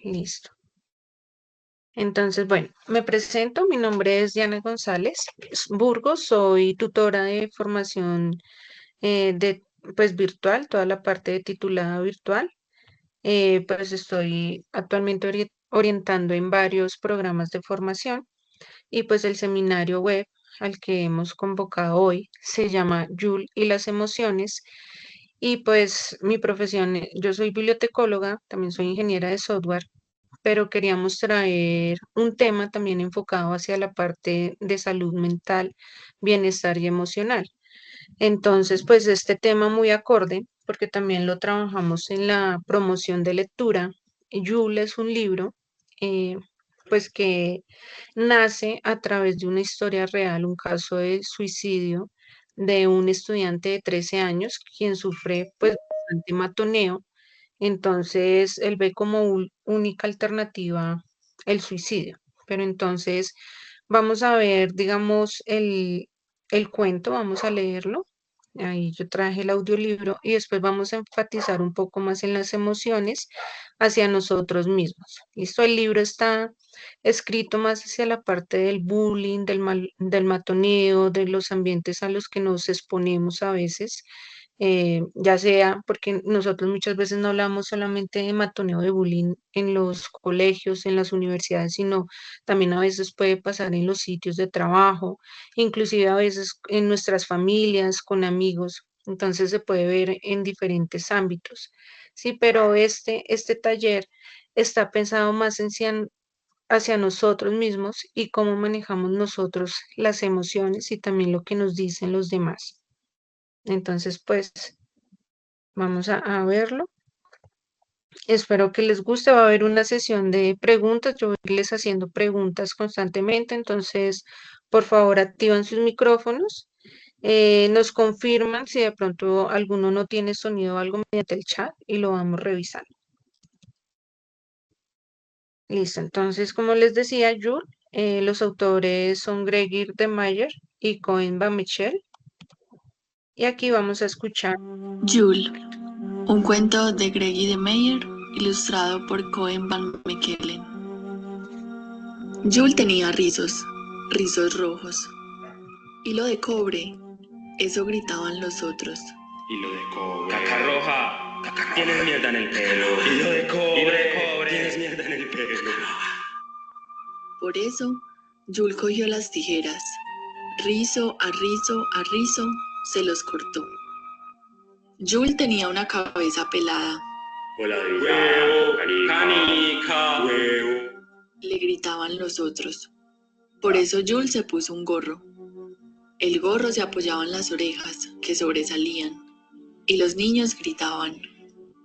Listo. Entonces, bueno, me presento. Mi nombre es Diana González Burgos. Soy tutora de formación pues virtual, toda la parte de titulada virtual. Pues estoy actualmente orientando en varios programas de formación y pues el seminario web al que hemos convocado hoy se llama Yul y las emociones. Y pues mi profesión, yo soy bibliotecóloga, también soy ingeniera de software, pero queríamos traer un tema también enfocado hacia la parte de salud mental, bienestar y emocional. Entonces, pues este tema muy acorde, porque también lo trabajamos en la promoción de lectura. Yule es un libro, eh, pues que nace a través de una historia real, un caso de suicidio de un estudiante de 13 años, quien sufre pues bastante matoneo. Entonces, él ve como única alternativa el suicidio. Pero entonces, vamos a ver, digamos, el cuento, vamos a leerlo. Ahí yo traje el audiolibro y después vamos a enfatizar un poco más en las emociones hacia nosotros mismos. ¿Listo? El libro está escrito más hacia la parte del bullying, del matoneo, de los ambientes a los que nos exponemos a veces, ya sea porque nosotros muchas veces no hablamos solamente de matoneo, de bullying en los colegios, en las universidades, sino también a veces puede pasar en los sitios de trabajo, inclusive a veces en nuestras familias, con amigos. Entonces se puede ver en diferentes ámbitos. Sí, pero este taller está pensado más hacia nosotros mismos y cómo manejamos nosotros las emociones y también lo que nos dicen los demás. Entonces, pues vamos a verlo. Espero que les guste. Va a haber una sesión de preguntas. Yo voy a irles haciendo preguntas constantemente. Entonces, por favor, activan sus micrófonos. Nos confirman si de pronto alguno no tiene sonido o algo mediante el chat y lo vamos revisando. Listo. Entonces, como les decía, los autores son Gregor de Mayer y Cohen Van Michel. Y aquí vamos a escuchar. Jules, un cuento de Gregy de Meyer, ilustrado por Cohen Van Mechelen. Jules tenía rizos rojos. Hilo de cobre, eso gritaban los otros. Hilo de cobre. Caca roja. Tienes mierda en el pelo. Hilo de cobre. Tienes mierda en el pelo. Por eso, Jules cogió las tijeras. Rizo a rizo, se los cortó. Jules tenía una cabeza pelada. Bola de huevo, canica, huevo. Le gritaban los otros. Por eso Jules se puso un gorro. El gorro se apoyaba en las orejas, que sobresalían, y los niños gritaban: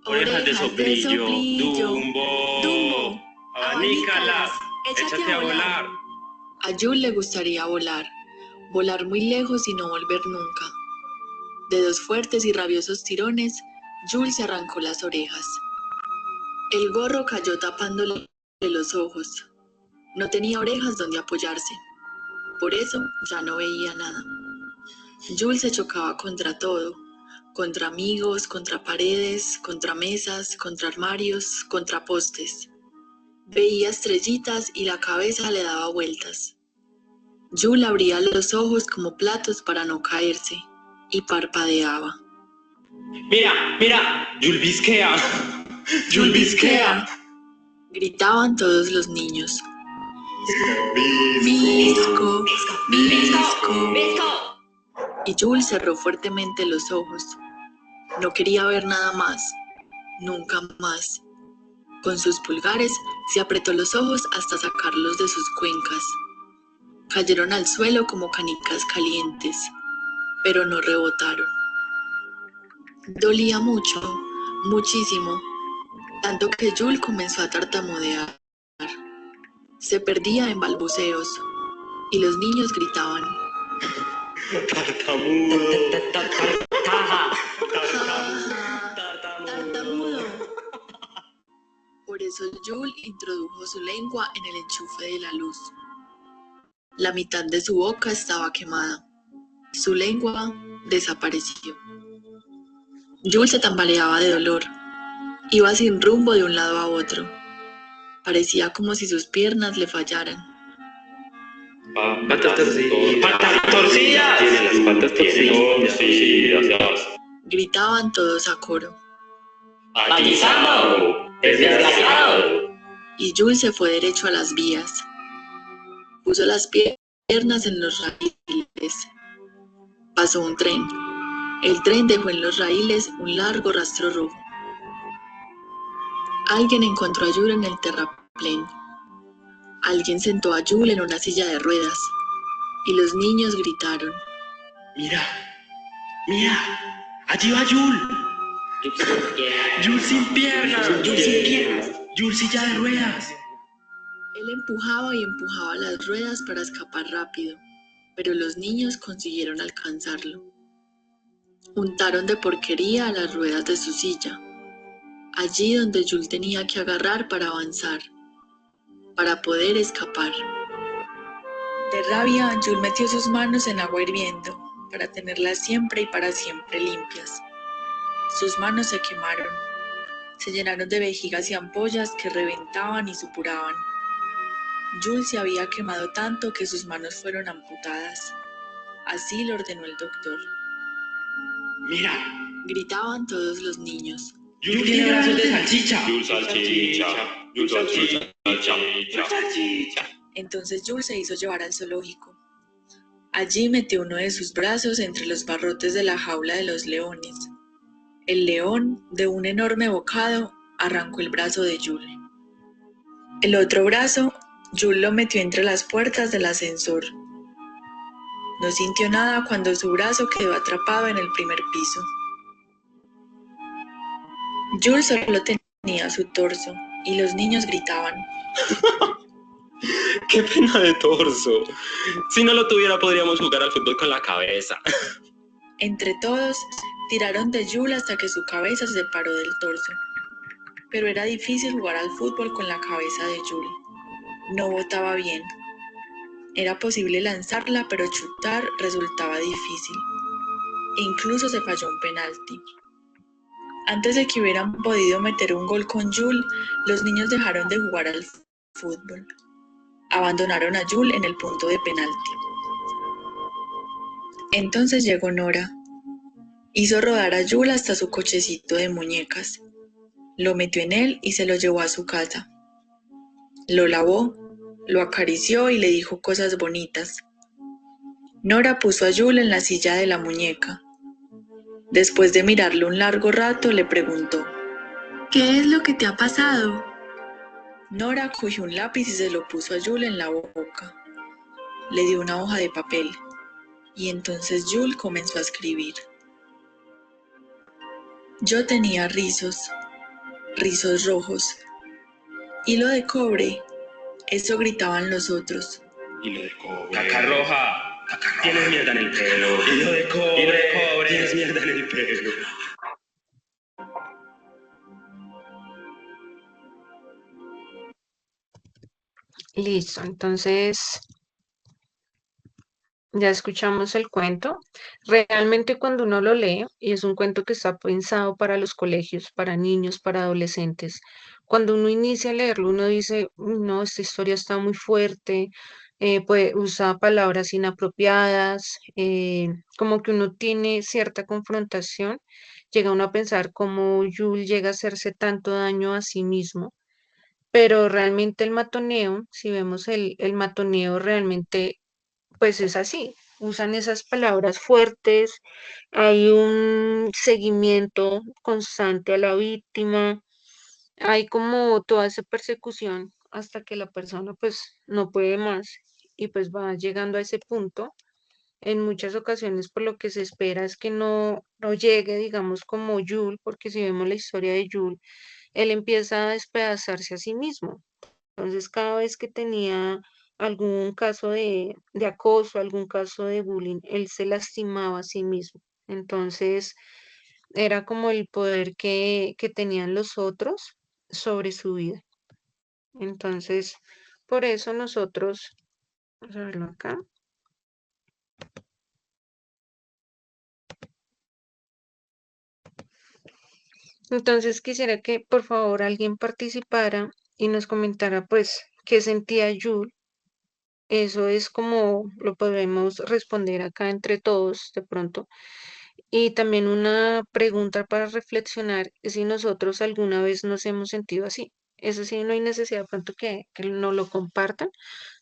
Orejas de soplillo, Dumbo, Dumbo, abanícalas, échate a volar. A Jules le gustaría volar muy lejos y no volver nunca. De dos fuertes y rabiosos tirones, Jules se arrancó las orejas. El gorro cayó tapándole los ojos. No tenía orejas donde apoyarse. Por eso ya no veía nada. Jules se chocaba contra todo, contra amigos, contra paredes, contra mesas, contra armarios, contra postes. Veía estrellitas y la cabeza le daba vueltas. Jules abría los ojos como platos para no caerse y parpadeaba. Mira, Jules Bisquea. Jules Bisquea. Gritaban todos los niños. Bisco. Bisco. Y Jules cerró fuertemente los ojos. No quería ver nada más, nunca más. Con sus pulgares se apretó los ojos hasta sacarlos de sus cuencas. Cayeron al suelo como canicas calientes, pero no rebotaron. Dolía mucho, muchísimo, tanto que Jules comenzó a tartamudear. Se perdía en balbuceos y los niños gritaban: Tartamudo. ¡Tartamudo! Por eso Jules introdujo su lengua en el enchufe de la luz. La mitad de su boca estaba quemada. Su lengua desapareció. Jules se tambaleaba de dolor. Iba sin rumbo de un lado a otro. Parecía como si sus piernas le fallaran. Patas torcidas. Tiene las patas torcidas. Gritaban todos a coro. ¡Atizado! ¡Desgraciado! Y Jules se fue derecho a las vías. Puso las piernas en los raíles. Pasó un tren. El tren dejó en los raíles un largo rastro rojo. Alguien encontró a Jules en el terraplén. Alguien sentó a Jules en una silla de ruedas. Y los niños gritaron. Mira, allí va Jules. Jules sin piernas. Jules silla de ruedas. Él empujaba y empujaba las ruedas para escapar rápido, pero los niños consiguieron alcanzarlo. Untaron de porquería a las ruedas de su silla, allí donde Jules tenía que agarrar para avanzar, para poder escapar. De rabia, Jules metió sus manos en agua hirviendo, para tenerlas siempre y para siempre limpias. Sus manos se quemaron, se llenaron de vejigas y ampollas que reventaban y supuraban. Jules se había quemado tanto que sus manos fueron amputadas. Así lo ordenó el doctor. Mira, Gritaban todos los niños. Jules tiene brazos de salchicha. Entonces Jules se hizo llevar al zoológico. Allí metió uno de sus brazos entre los barrotes de la jaula de los leones. El león, de un enorme bocado, arrancó el brazo de Jules. El otro brazo, Jules lo metió entre las puertas del ascensor. No sintió nada cuando su brazo quedó atrapado en el primer piso. Jules solo tenía su torso y los niños gritaban. ¡Qué pena de torso! Si no lo tuviera, podríamos jugar al fútbol con la cabeza. Entre todos, tiraron de Jules hasta que su cabeza se separó del torso. Pero era difícil jugar al fútbol con la cabeza de Jules. No botaba bien. Era posible lanzarla, pero chutar resultaba difícil. E incluso se falló un penalti. Antes de que hubieran podido meter un gol con Jules, los niños dejaron de jugar al fútbol. Abandonaron a Jules en el punto de penalti. Entonces llegó Nora. Hizo rodar a Jules hasta su cochecito de muñecas. Lo metió en él y se lo llevó a su casa. Lo lavó, lo acarició y le dijo cosas bonitas. Nora puso a Jules en la silla de la muñeca. Después de mirarlo un largo rato, le preguntó: ¿qué es lo que te ha pasado? Nora cogió un lápiz y se lo puso a Jules en la boca. Le dio una hoja de papel y entonces Jules comenzó a escribir. Yo tenía rizos rojos, hilo de cobre, eso gritaban los otros. Hilo de cobre. Caca roja. Tienes mierda en el pelo. Hilo de cobre. Tienes mierda en el pelo. Listo, entonces ya escuchamos el cuento. Realmente cuando uno lo lee, y es un cuento que está pensado para los colegios, para niños, para adolescentes, cuando uno inicia a leerlo, uno dice: "Uy, no, esta historia está muy fuerte, usa palabras inapropiadas, como que uno tiene cierta confrontación, llega uno a pensar cómo Jules llega a hacerse tanto daño a sí mismo, pero realmente el matoneo, si vemos el matoneo realmente pues es así, usan esas palabras fuertes, hay un seguimiento constante a la víctima, hay como toda esa persecución hasta que la persona pues no puede más y pues va llegando a ese punto. En muchas ocasiones por lo que se espera es que no llegue, digamos, como Yul, porque si vemos la historia de Yul, él empieza a despedazarse a sí mismo. Entonces, cada vez que tenía algún caso de acoso, algún caso de bullying, él se lastimaba a sí mismo. Entonces, era como el poder que tenían los otros sobre su vida. Entonces, por eso nosotros, vamos a verlo acá. Entonces, quisiera que por favor alguien participara y nos comentara pues qué sentía Yul. Eso es como lo podemos responder acá entre todos de pronto. Y también una pregunta para reflexionar es si nosotros alguna vez nos hemos sentido así. Eso sí, no hay necesidad de pronto que no lo compartan,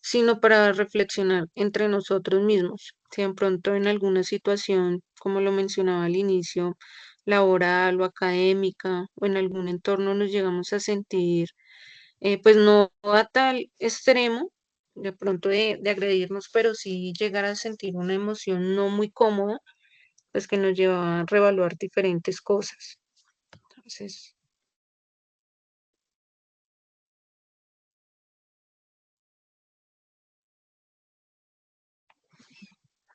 sino para reflexionar entre nosotros mismos. Si de pronto en alguna situación, como lo mencionaba al inicio, laboral o académica, o en algún entorno nos llegamos a sentir, pues no a tal extremo, de pronto de agredirnos, pero sí llegar a sentir una emoción no muy cómoda, pues que nos lleva a reevaluar diferentes cosas. Entonces,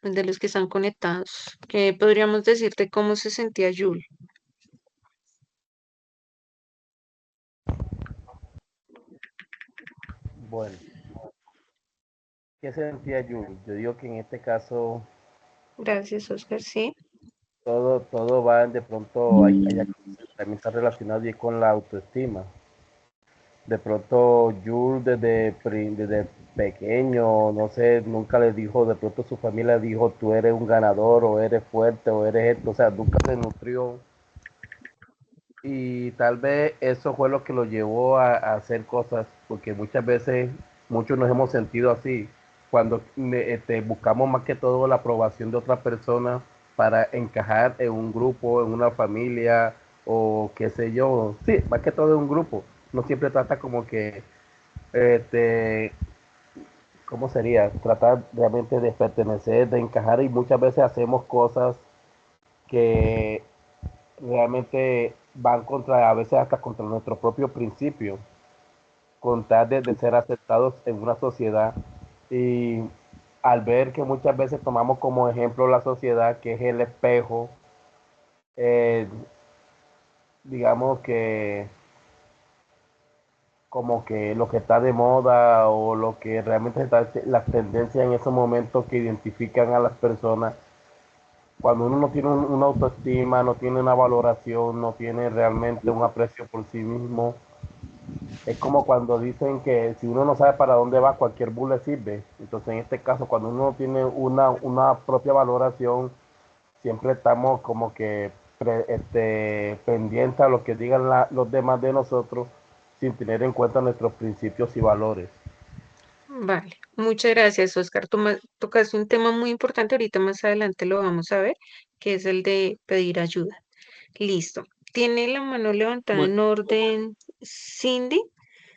de los que están conectados, ¿qué podríamos decirte cómo se sentía Yul? Bueno, ¿qué sentía yo? Yo digo que en este caso Gracias, Oscar. Sí, todo va de pronto, también está relacionado y con la autoestima. De pronto Jules desde pequeño, no sé, nunca le dijo, de pronto su familia dijo, tú eres un ganador o eres fuerte o eres esto, o sea, nunca se nutrió y tal vez eso fue lo que lo llevó a hacer cosas, porque muchas veces muchos nos hemos sentido así, cuando buscamos más que todo la aprobación de otra persona para encajar en un grupo, en una familia o qué sé yo, sí, más que todo en un grupo, no siempre trata como que, este, ¿cómo sería? Tratar realmente de pertenecer, de encajar y muchas veces hacemos cosas que realmente van contra, a veces hasta contra nuestro propio principio, con tal de ser aceptados en una sociedad. Y al ver que muchas veces tomamos como ejemplo la sociedad, que es el espejo, eh, digamos que como que lo que está de moda o lo que realmente está, las tendencias en esos momentos que identifican a las personas, cuando uno no tiene una autoestima, no tiene una valoración, no tiene realmente un aprecio por sí mismo, es como cuando dicen que si uno no sabe para dónde va, cualquier bus le sirve. Entonces, en este caso, cuando uno no tiene una propia valoración, siempre estamos como que pendientes a lo que digan los demás de nosotros, sin tener en cuenta nuestros principios y valores. vale. Muchas gracias, Oscar. Tocaste un tema muy importante, ahorita más adelante lo vamos a ver, que es el de pedir ayuda. Listo. Tiene la mano levantada Bueno, en orden Cindy.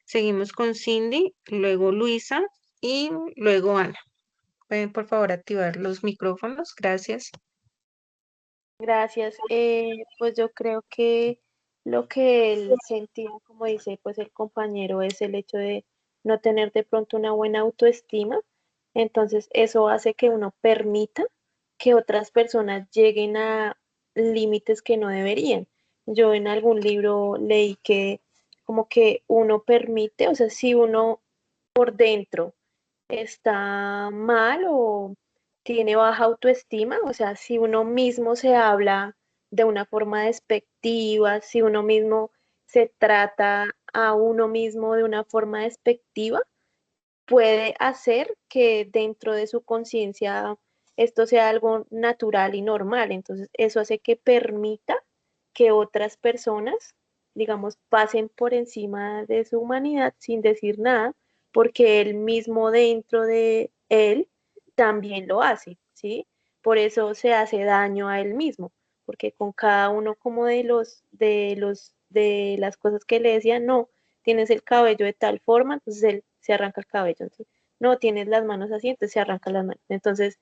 Seguimos con Cindy, luego Luisa y luego Ana. ¿Pueden por favor activar los micrófonos? Gracias. Gracias. Pues yo creo que lo que él sentía, como dice, pues el compañero, es el hecho de no tener de pronto una buena autoestima. Entonces, eso hace que uno permita que otras personas lleguen a límites que no deberían. Yo en algún libro leí que como que uno permite, o sea, si uno por dentro está mal o tiene baja autoestima, o sea, si uno mismo se habla de una forma despectiva, si uno mismo se trata a uno mismo de una forma despectiva, puede hacer que dentro de su conciencia esto sea algo natural y normal. Entonces, eso hace que permita que otras personas, digamos, pasen por encima de su humanidad sin decir nada, porque él mismo dentro de él también lo hace, ¿sí? Por eso se hace daño a él mismo, porque con cada uno como de las cosas que le decían, no, tienes el cabello de tal forma, entonces él se arranca el cabello. Entonces, no tienes las manos así, entonces se arranca las manos. Entonces,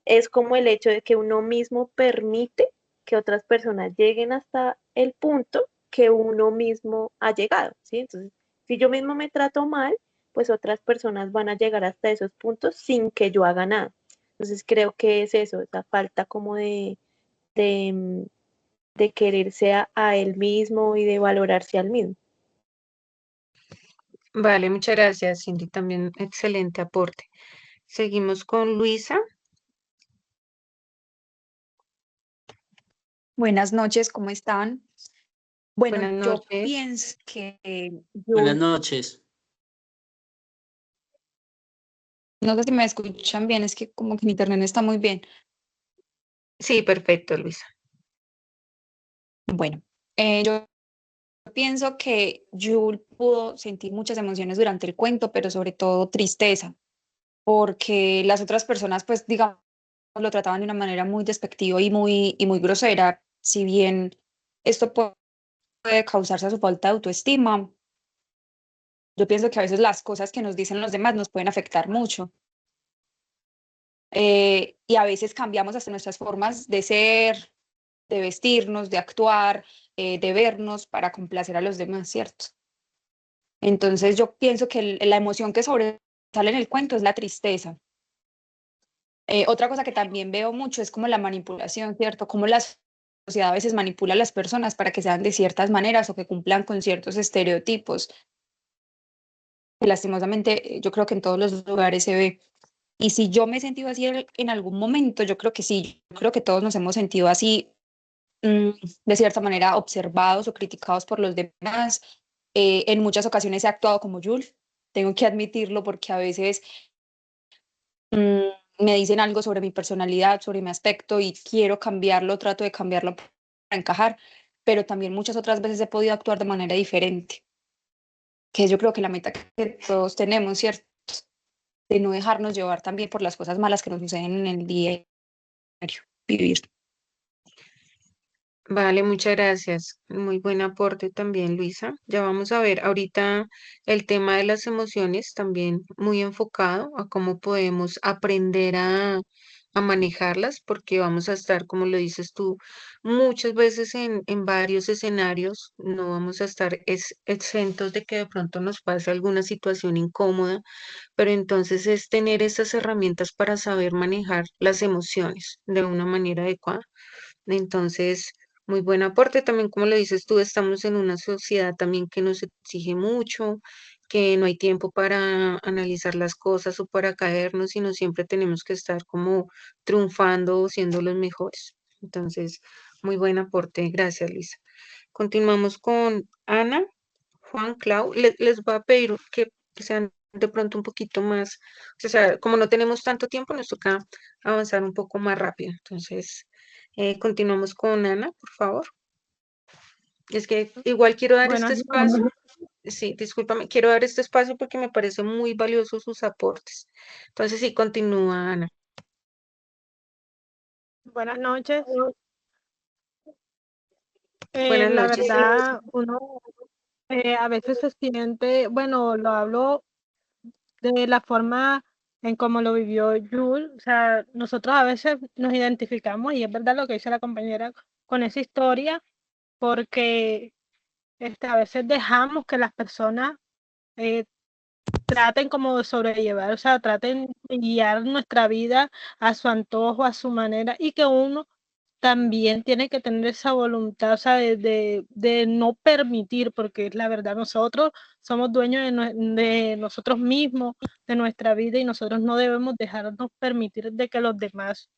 es como el hecho de que uno mismo permite que otras personas lleguen hasta el punto que uno mismo ha llegado, ¿sí? Entonces, si yo mismo me trato mal, pues otras personas van a llegar hasta esos puntos sin que yo haga nada. Entonces, creo que es eso, esa falta como de, de quererse a él mismo y de valorarse al mismo. Vale, muchas gracias, Cindy. También excelente aporte. Seguimos con Luisa. Buenas noches, ¿cómo están? Bueno, Buenas yo noches. pienso que buenas Yul, noches. No sé si me escuchan bien, es que como que mi internet no está muy bien. Sí, perfecto, Luisa. Bueno, yo pienso que Jules pudo sentir muchas emociones durante el cuento, pero sobre todo tristeza, porque las otras personas, pues, digamos, lo trataban de una manera muy despectiva y muy grosera. Si bien esto puede causarse a su falta de autoestima, yo pienso que a veces las cosas que nos dicen los demás nos pueden afectar mucho. Y a veces cambiamos hasta nuestras formas de ser, de vestirnos, de actuar, de vernos para complacer a los demás, ¿cierto? Entonces yo pienso que la emoción que sobresale en el cuento es la tristeza. Otra cosa que también veo mucho es como la manipulación, ¿cierto? Cómo la sociedad a veces manipula a las personas para que sean de ciertas maneras o que cumplan con ciertos estereotipos. Que lastimosamente, yo creo que en todos los lugares se ve. Y si yo me he sentido así en algún momento, yo creo que sí, yo creo que todos nos hemos sentido así, mm, de cierta manera observados o criticados por los demás. En muchas ocasiones he actuado como Jules, tengo que admitirlo porque a veces mm, me dicen algo sobre mi personalidad, sobre mi aspecto y quiero cambiarlo, trato de cambiarlo para encajar, pero también muchas otras veces he podido actuar de manera diferente, que es yo creo que la meta que todos tenemos, ¿cierto? De no dejarnos llevar también por las cosas malas que nos suceden en el día diario, vivir. Vale, muchas gracias. Muy buen aporte también, Luisa. Ya vamos a ver ahorita el tema de las emociones, también muy enfocado a cómo podemos aprender a manejarlas, porque vamos a estar, como lo dices tú, muchas veces en varios escenarios, no vamos a estar exentos de que de pronto nos pase alguna situación incómoda, pero entonces es tener esas herramientas para saber manejar las emociones de una manera adecuada. Entonces, muy buen aporte. También, como lo dices tú, estamos en una sociedad también que nos exige mucho, que no hay tiempo para analizar las cosas o para caernos, sino siempre tenemos que estar como triunfando o siendo los mejores. Entonces, muy buen aporte. Gracias, Luisa. Continuamos con Ana, Juan, Clau. Les voy a pedir que sean de pronto un poquito más, o sea, como no tenemos tanto tiempo, nos toca avanzar un poco más rápido. Entonces, continuamos con Ana, por favor. Es que igual quiero dar este Buenas espacio. noches. Sí, discúlpame, quiero dar este espacio porque me parece muy valioso sus aportes. Entonces, sí, continúa, Ana. Buenas noches. Buenas La noches. verdad, uno a veces se siente, bueno, lo hablo de la forma en cómo lo vivió Jules. O sea, nosotros a veces nos identificamos, y es verdad lo que dice la compañera, con esa historia, porque a veces dejamos que las personas eh, traten como de sobrellevar, o sea, traten de guiar nuestra vida a su antojo, a su manera, y que uno también tiene que tener esa voluntad, o sea, de no permitir, porque es la verdad, nosotros somos dueños de nosotros mismos, de nuestra vida, y nosotros no debemos dejarnos permitir de que los demás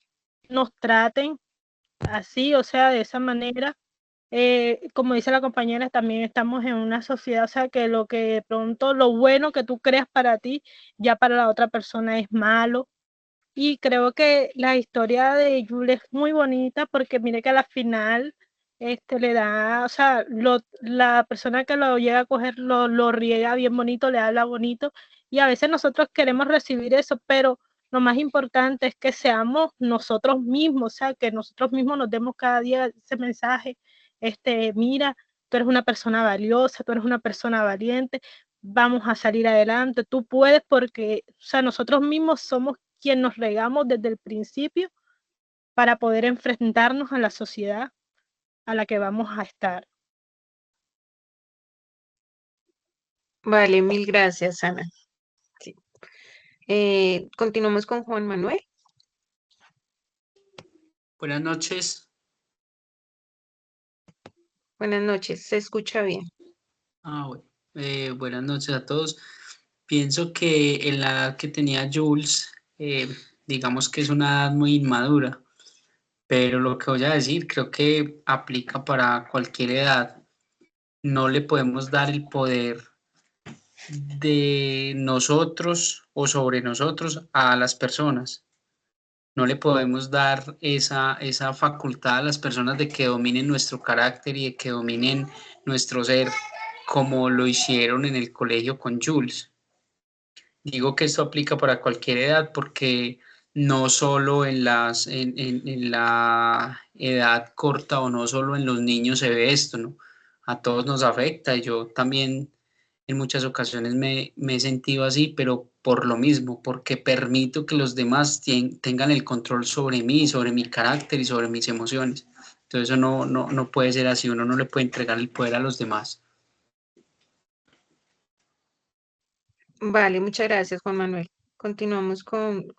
nos traten así, o sea, de esa manera. Como dice la compañera, también estamos en una sociedad, o sea, que lo que de pronto, lo bueno que tú creas para ti, ya para la otra persona es malo. Y creo que la historia de Jules es muy bonita porque mire que a la final le da, o sea, la persona que lo llega a coger lo riega bien bonito, le habla bonito, y a veces nosotros queremos recibir eso, pero lo más importante es que seamos nosotros mismos, o sea, que nosotros mismos nos demos cada día ese mensaje, mira, tú eres una persona valiosa, tú eres una persona valiente, vamos a salir adelante, tú puedes porque, o sea, nosotros mismos somos quien nos regamos desde el principio para poder enfrentarnos a la sociedad a la que vamos a estar. Vale, mil gracias, Ana. Sí. Continuamos con Juan Manuel. Buenas noches. Buenas noches, se escucha bien. Bueno. Buenas noches a todos. Pienso que en la edad que tenía Jules, digamos que es una edad muy inmadura, pero lo que voy a decir creo que aplica para cualquier edad. No le podemos dar el poder de nosotros o sobre nosotros a las personas. No le podemos dar esa facultad a las personas de que dominen nuestro carácter y de que dominen nuestro ser, como lo hicieron en el colegio con Jules. Digo que esto aplica para cualquier edad porque no solo en la edad corta o no solo en los niños se ve esto, ¿no? A todos nos afecta. Yo también en muchas ocasiones me he sentido así, pero por lo mismo, porque permito que los demás tengan el control sobre mí, sobre mi carácter y sobre mis emociones. Entonces eso no puede ser así, uno no le puede entregar el poder a los demás. Vale, muchas gracias, Juan Manuel. Continuamos con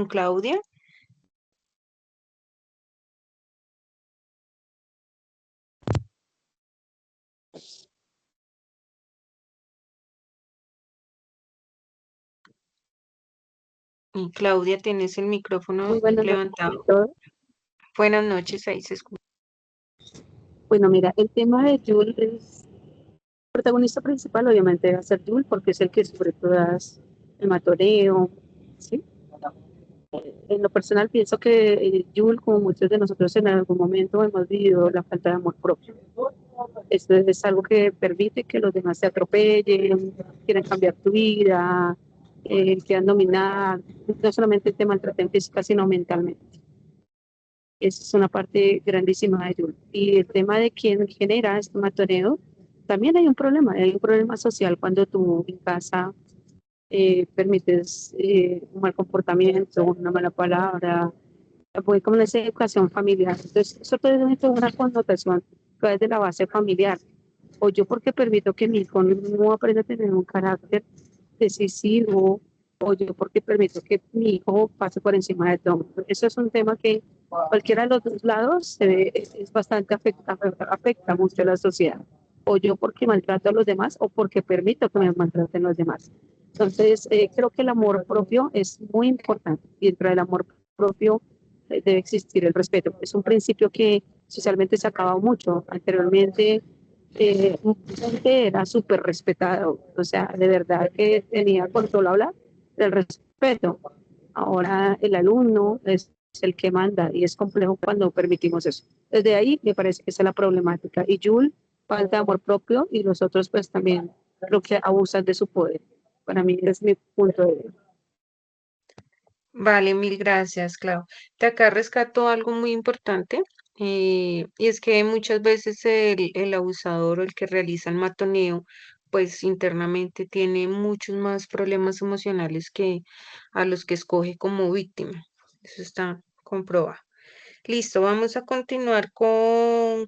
Claudia. Y Claudia, tienes el micrófono Muy buenas noches levantado. a todos. Buenas noches, ahí se escucha. Bueno, mira, el tema de Jules es protagonista principal, obviamente va a ser Jules, porque es el que sufre todas el matoneo, ¿sí? En lo personal pienso que Jules, como muchos de nosotros en algún momento hemos vivido la falta de amor propio. Esto es algo que permite que los demás se atropellen, quieran cambiar tu vida, quieran dominar, no solamente te maltraten física, sino mentalmente. Esa es una parte grandísima de Jules. Y el tema de quién genera este matoneo, también hay un problema social cuando tú en casa permites un mal comportamiento, una mala palabra, pues como esa educación familiar. Entonces, eso tiene toda una connotación que va desde la base familiar. O yo porque permito que mi hijo no aprenda a tener un carácter decisivo, o yo porque permito que mi hijo pase por encima de todo. Eso es un tema que cualquiera de los dos lados es bastante afecta mucho a la sociedad. O yo porque maltrato a los demás o porque permito que me maltraten los demás. Entonces, creo que el amor propio es muy importante y dentro del amor propio debe existir el respeto. Es un principio que socialmente se ha acabado mucho. Anteriormente era súper respetado, o sea, de verdad que tenía control hablar del respeto. Ahora el alumno es el que manda y es complejo cuando permitimos eso. Desde ahí me parece que esa es la problemática. Y Jules falta de amor propio y los otros pues también creo que abusan de su poder. Para mí es mi punto de vista. Vale, mil gracias, Clau. De acá rescato algo muy importante, y es que muchas veces el abusador o el que realiza el matoneo, pues internamente tiene muchos más problemas emocionales que a los que escoge como víctima. Eso está comprobado. Listo, vamos a continuar con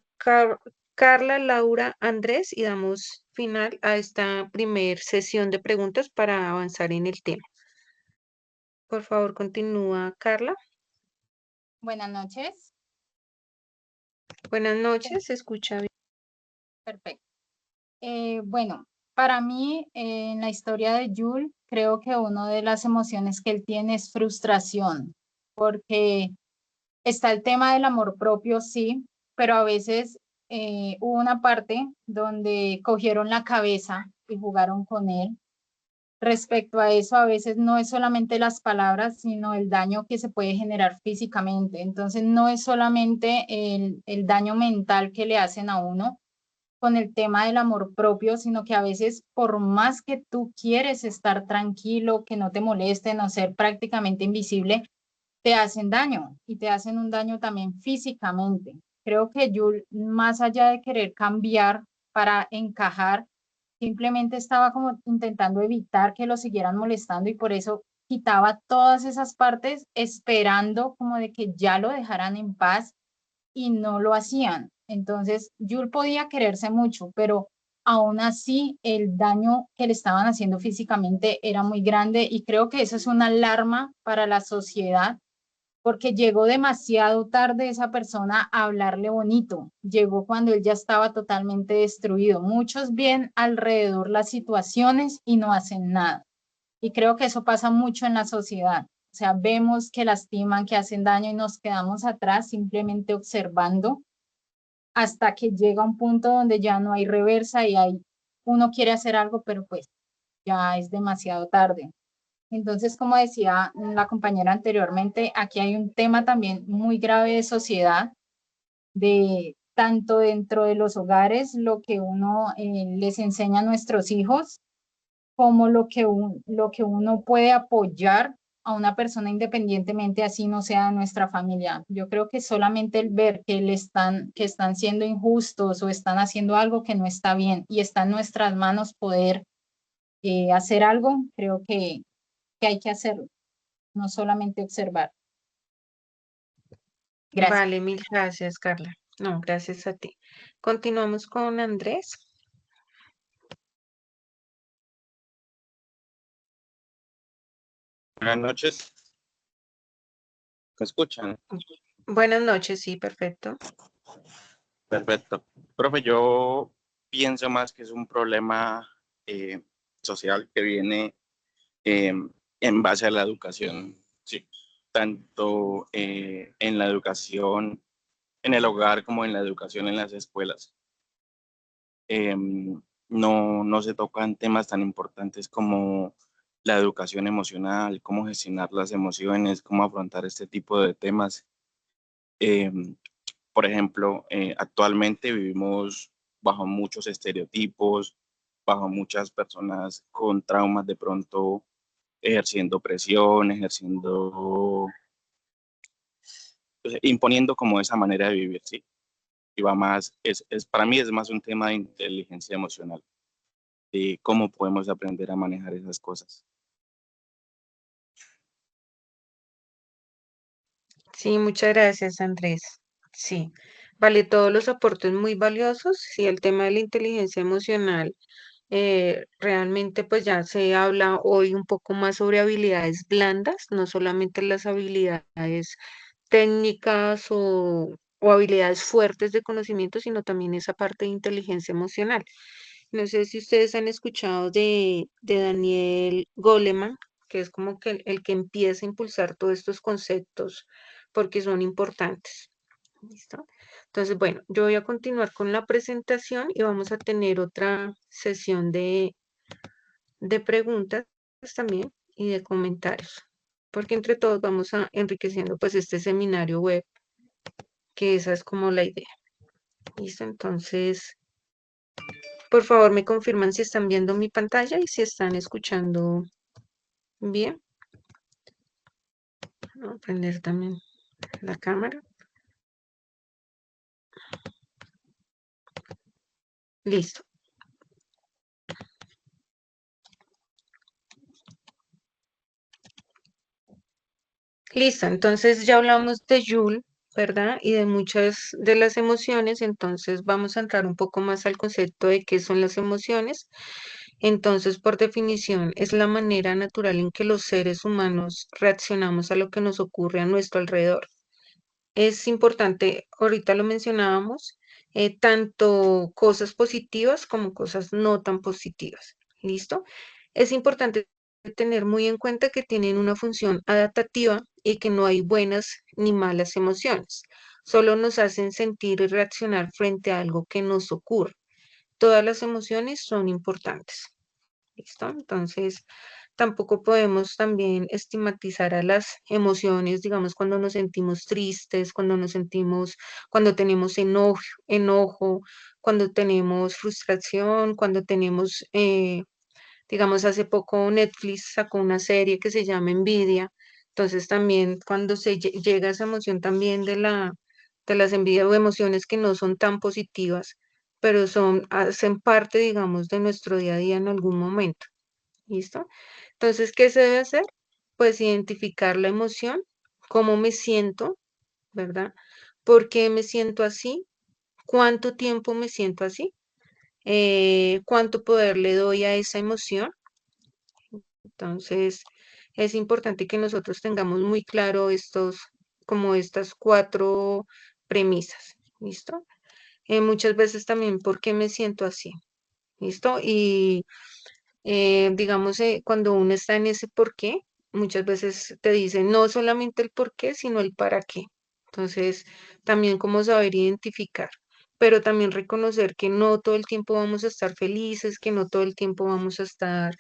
Carla, Laura, Andrés y damos final a esta primer sesión de preguntas para avanzar en el tema. Por favor, continúa, Carla. Buenas noches. Buenas noches, se escucha bien. Perfecto. Bueno, para mí, en la historia de Jules, creo que una de las emociones que él tiene es frustración, porque está el tema del amor propio, sí, pero a veces hubo una parte donde cogieron la cabeza y jugaron con él. Respecto a eso, a veces no es solamente las palabras, sino el daño que se puede generar físicamente. Entonces, no es solamente el daño mental que le hacen a uno con el tema del amor propio, sino que a veces por más que tú quieres estar tranquilo, que no te molesten o ser prácticamente invisible, te hacen daño y te hacen un daño también físicamente. Creo que Jules, más allá de querer cambiar para encajar, simplemente estaba como intentando evitar que lo siguieran molestando y por eso quitaba todas esas partes esperando como de que ya lo dejaran en paz y no lo hacían. Entonces, Jules podía quererse mucho, pero aún así el daño que le estaban haciendo físicamente era muy grande y creo que eso es una alarma para la sociedad porque llegó demasiado tarde esa persona a hablarle bonito, llegó cuando él ya estaba totalmente destruido. Muchos ven alrededor las situaciones y no hacen nada. Y creo que eso pasa mucho en la sociedad. O sea, vemos que lastiman, que hacen daño y nos quedamos atrás simplemente observando hasta que llega un punto donde ya no hay reversa y hay, uno quiere hacer algo, pero pues ya es demasiado tarde. Entonces, como decía la compañera anteriormente, aquí hay un tema también muy grave de sociedad, de tanto dentro de los hogares, lo que uno les enseña a nuestros hijos, como lo que uno puede apoyar a una persona independientemente así no sea de nuestra familia. Yo creo que solamente el ver que están siendo injustos o están haciendo algo que no está bien y está en nuestras manos poder hacer algo, creo que hay que hacerlo, no solamente observar. Gracias. Vale, mil gracias, Carla. No, gracias a ti. Continuamos con Andrés. Buenas noches, ¿me escuchan? Buenas noches, sí, perfecto. Perfecto. Profe, yo pienso más que es un problema eh, social que viene eh, en base a la educación, sí, tanto en la educación en el hogar como en la educación en las escuelas. No se tocan temas tan importantes como la educación emocional, cómo gestionar las emociones, cómo afrontar este tipo de temas. Em, Por ejemplo, actualmente vivimos bajo muchos estereotipos, bajo muchas personas con traumas de pronto ejerciendo presión, pues, imponiendo como esa manera de vivir, ¿sí? Y va más, para mí es más un tema de inteligencia emocional, de cómo podemos aprender a manejar esas cosas. Sí, muchas gracias, Andrés. Sí, vale, todos los aportes muy valiosos. Sí, el tema de la inteligencia emocional, realmente pues ya se habla hoy un poco más sobre habilidades blandas, no solamente las habilidades técnicas o habilidades fuertes de conocimiento, sino también esa parte de inteligencia emocional. No sé si ustedes han escuchado de Daniel Goleman, que es como que el que empieza a impulsar todos estos conceptos porque son importantes. ¿Listo? Entonces, bueno, yo voy a continuar con la presentación y vamos a tener otra sesión de preguntas también y de comentarios, porque entre todos vamos a enriqueciendo pues este seminario web, que esa es como la idea. ¿Listo? Entonces, por favor, me confirman si están viendo mi pantalla y si están escuchando bien. Voy a prender también la cámara. Listo. Listo. Entonces ya hablamos de Joule, ¿verdad? Y de muchas de las emociones. Entonces vamos a entrar un poco más al concepto de qué son las emociones. Entonces, por definición, es la manera natural en que los seres humanos reaccionamos a lo que nos ocurre a nuestro alrededor. Es importante, ahorita lo mencionábamos, tanto cosas positivas como cosas no tan positivas. ¿Listo? Es importante tener muy en cuenta que tienen una función adaptativa y que no hay buenas ni malas emociones. Solo nos hacen sentir y reaccionar frente a algo que nos ocurre. Todas las emociones son importantes. ¿Listo? Entonces, tampoco podemos también estigmatizar a las emociones, digamos, cuando nos sentimos tristes, cuando tenemos enojo, cuando tenemos frustración, cuando tenemos, digamos, hace poco Netflix sacó una serie que se llama Envidia. Entonces, también cuando llega esa emoción también de las envidias o emociones que no son tan positivas, pero hacen parte, digamos, de nuestro día a día en algún momento. ¿Listo? Entonces, ¿qué se debe hacer? Pues identificar la emoción, cómo me siento, ¿verdad? ¿Por qué me siento así? ¿Cuánto tiempo me siento así? ¿Cuánto poder le doy a esa emoción? Entonces, es importante que nosotros tengamos muy claro como estas cuatro premisas, ¿listo? Muchas veces también, ¿por qué me siento así? ¿Listo? Y digamos, cuando uno está en ese por qué, muchas veces te dicen no solamente el por qué, sino el para qué. Entonces, también cómo saber identificar. pero también reconocer que no todo el tiempo vamos a estar felices, que no todo el tiempo vamos a estar,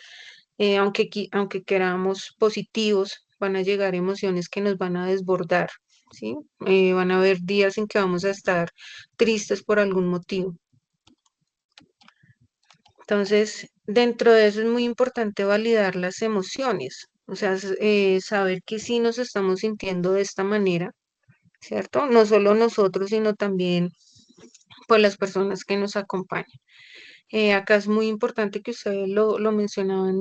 aunque queramos positivos, van a llegar emociones que nos van a desbordar, ¿sí? Van a haber días en que vamos a estar tristes por algún motivo. Entonces, dentro de eso es muy importante validar las emociones, o sea, saber que sí nos estamos sintiendo de esta manera, ¿cierto? No solo nosotros, sino también por las personas que nos acompañan. Acá es muy importante que ustedes lo mencionaban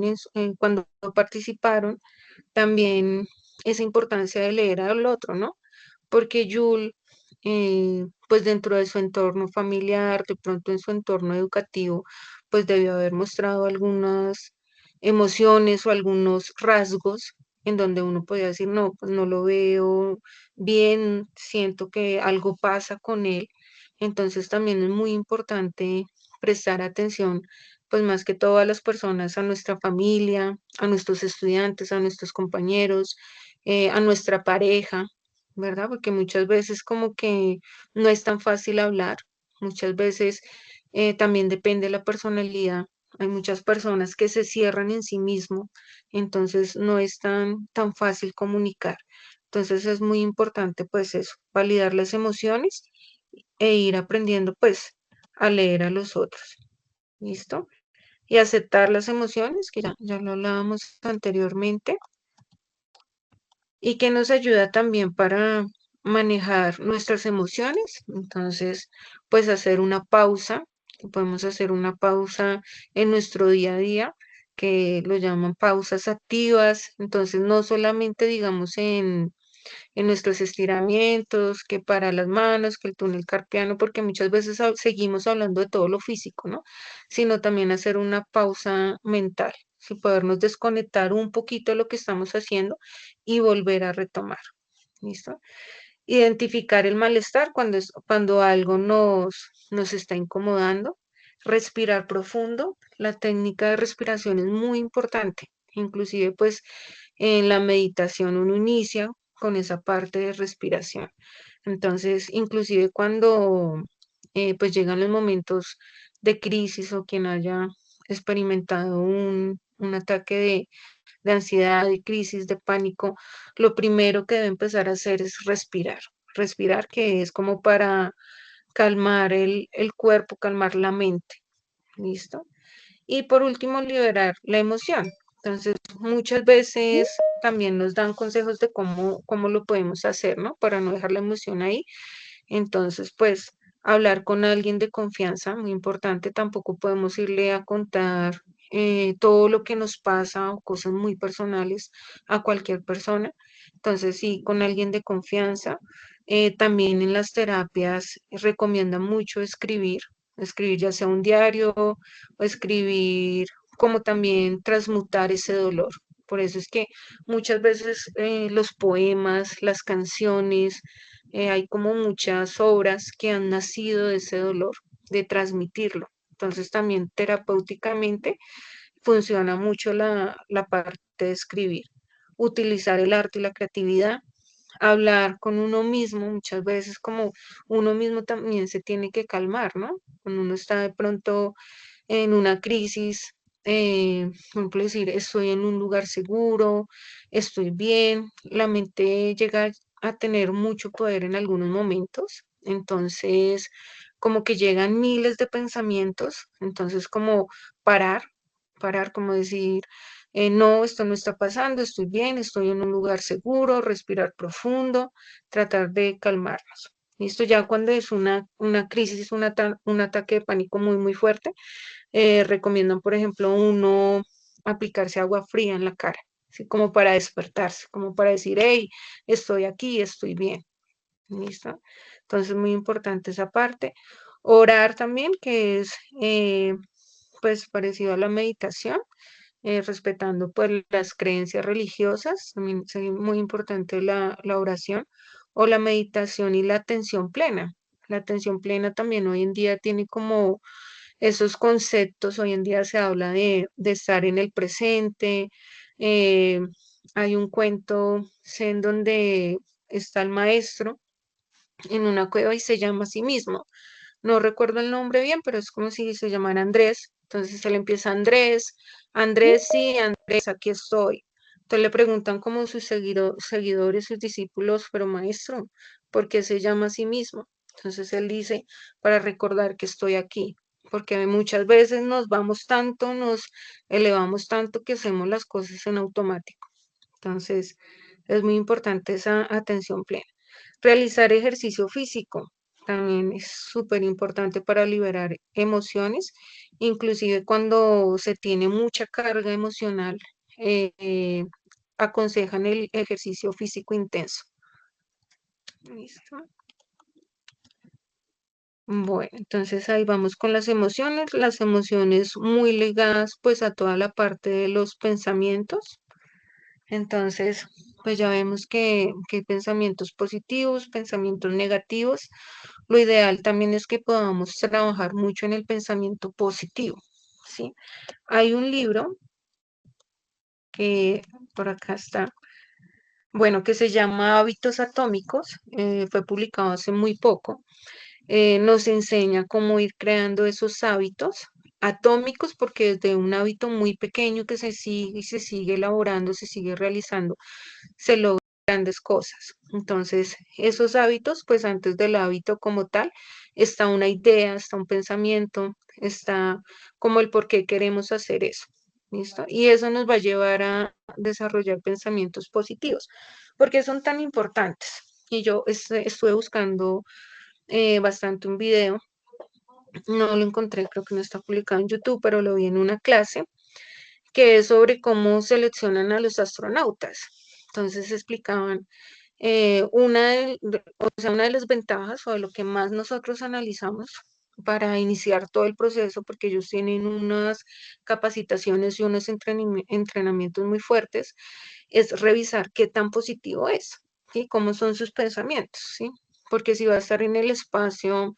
cuando participaron, también esa importancia de leer al otro, ¿no? Porque Yul, pues dentro de su entorno familiar, de pronto en su entorno educativo, pues debió haber mostrado algunas emociones o algunos rasgos en donde uno podía decir, no, pues no lo veo bien, siento que algo pasa con él. Entonces también es muy importante prestar atención, pues más que todo a las personas, a nuestra familia, a nuestros estudiantes, a nuestros compañeros, a nuestra pareja, ¿verdad? Porque muchas veces como que no es tan fácil hablar, muchas veces también depende de la personalidad. Hay muchas personas que se cierran en sí mismo, entonces no es tan fácil comunicar. Entonces es muy importante pues eso, validar las emociones e ir aprendiendo pues a leer a los otros. ¿Listo? Y aceptar las emociones, que ya lo hablábamos anteriormente, y que nos ayuda también para manejar nuestras emociones. Entonces, pues hacer una pausa, que podemos hacer una pausa en nuestro día a día, que lo llaman pausas activas. Entonces, no solamente digamos en nuestros estiramientos, que para las manos, que el túnel carpiano, porque muchas veces seguimos hablando de todo lo físico, ¿no? Sino también hacer una pausa mental, y podernos desconectar un poquito de lo que estamos haciendo y volver a retomar. ¿Listo? Identificar el malestar cuando algo nos está incomodando, respirar profundo. La técnica de respiración es muy importante. Inclusive, pues, en la meditación uno inicia con esa parte de respiración. Entonces, inclusive cuando pues llegan los momentos de crisis o quien haya experimentado un ataque de ansiedad, de crisis, de pánico, lo primero que debe empezar a hacer es respirar. Respirar, que es como para calmar el cuerpo, calmar la mente. ¿Listo? Y por último, liberar la emoción. Entonces, muchas veces también nos dan consejos de cómo lo podemos hacer, ¿no? Para no dejar la emoción ahí. Entonces, pues, hablar con alguien de confianza, muy importante. Tampoco podemos irle a contar todo lo que nos pasa o cosas muy personales a cualquier persona. Entonces, sí, con alguien de confianza. También en las terapias recomiendan mucho escribir ya sea un diario o escribir, como también transmutar ese dolor. Por eso es que muchas veces los poemas, las canciones, hay como muchas obras que han nacido de ese dolor, de transmitirlo. Entonces también terapéuticamente funciona mucho la parte de escribir, utilizar el arte y la creatividad, hablar con uno mismo, muchas veces como uno mismo también se tiene que calmar, ¿no? Cuando uno está de pronto en una crisis, por ejemplo, decir, estoy en un lugar seguro, estoy bien, la mente llega a tener mucho poder en algunos momentos, entonces como que llegan miles de pensamientos, entonces como parar, parar, como decir, no, esto no está pasando, estoy bien, estoy en un lugar seguro, respirar profundo, tratar de calmarnos. Listo, ya cuando es una crisis, un ataque de pánico muy, muy fuerte, recomiendan, por ejemplo, uno aplicarse agua fría en la cara, así como para despertarse, como para decir, hey, estoy aquí, estoy bien. ¿Listo? Entonces, muy importante esa parte. Orar también, que es pues parecido a la meditación, respetando pues las creencias religiosas, también es muy importante la oración o la meditación y la atención plena. La atención plena también hoy en día tiene como esos conceptos, hoy en día se habla de estar en el presente. eh, Hay un cuento en donde está el maestro en una cueva y se llama a sí mismo. no recuerdo el nombre bien, pero es como si se llamara Andrés. Entonces él empieza Andrés, Andrés, sí, Andrés, aquí estoy. Entonces le preguntan como sus seguidores, sus discípulos, pero maestro, ¿por qué se llama a sí mismo? Entonces él dice, para recordar que estoy aquí, porque muchas veces nos vamos tanto, nos elevamos tanto que hacemos las cosas en automático. Entonces es muy importante esa atención plena. Realizar ejercicio físico también es súper importante para liberar emociones, inclusive cuando se tiene mucha carga emocional, aconsejan el ejercicio físico intenso. ¿Listo? Bueno, entonces ahí vamos con las emociones muy ligadas pues a toda la parte de los pensamientos. Entonces, pues ya vemos que hay pensamientos positivos, pensamientos negativos. Lo ideal también es que podamos trabajar mucho en el pensamiento positivo, ¿sí? Hay un libro que por acá está, bueno, que se llama Hábitos Atómicos, fue publicado hace muy poco. Nos enseña cómo ir creando esos hábitos atómicos, porque desde un hábito muy pequeño que se sigue y se sigue elaborando, se sigue realizando, se logran grandes cosas. Entonces, esos hábitos, pues antes del hábito como tal, está una idea, está un pensamiento, está como el por qué queremos hacer eso. ¿Listo? Y eso nos va a llevar a desarrollar pensamientos positivos. ¿Porque son tan importantes? Y yo estuve buscando bastante un video, no lo encontré, creo que no está publicado en YouTube, pero lo vi en una clase que es sobre cómo seleccionan a los astronautas. Entonces explicaban una de las ventajas o de lo que más nosotros analizamos para iniciar todo el proceso, porque ellos tienen unas capacitaciones y unos entrenamientos muy fuertes, es revisar qué tan positivo es, ¿sí? Cómo son sus pensamientos, ¿sí? Porque si va a estar en el espacio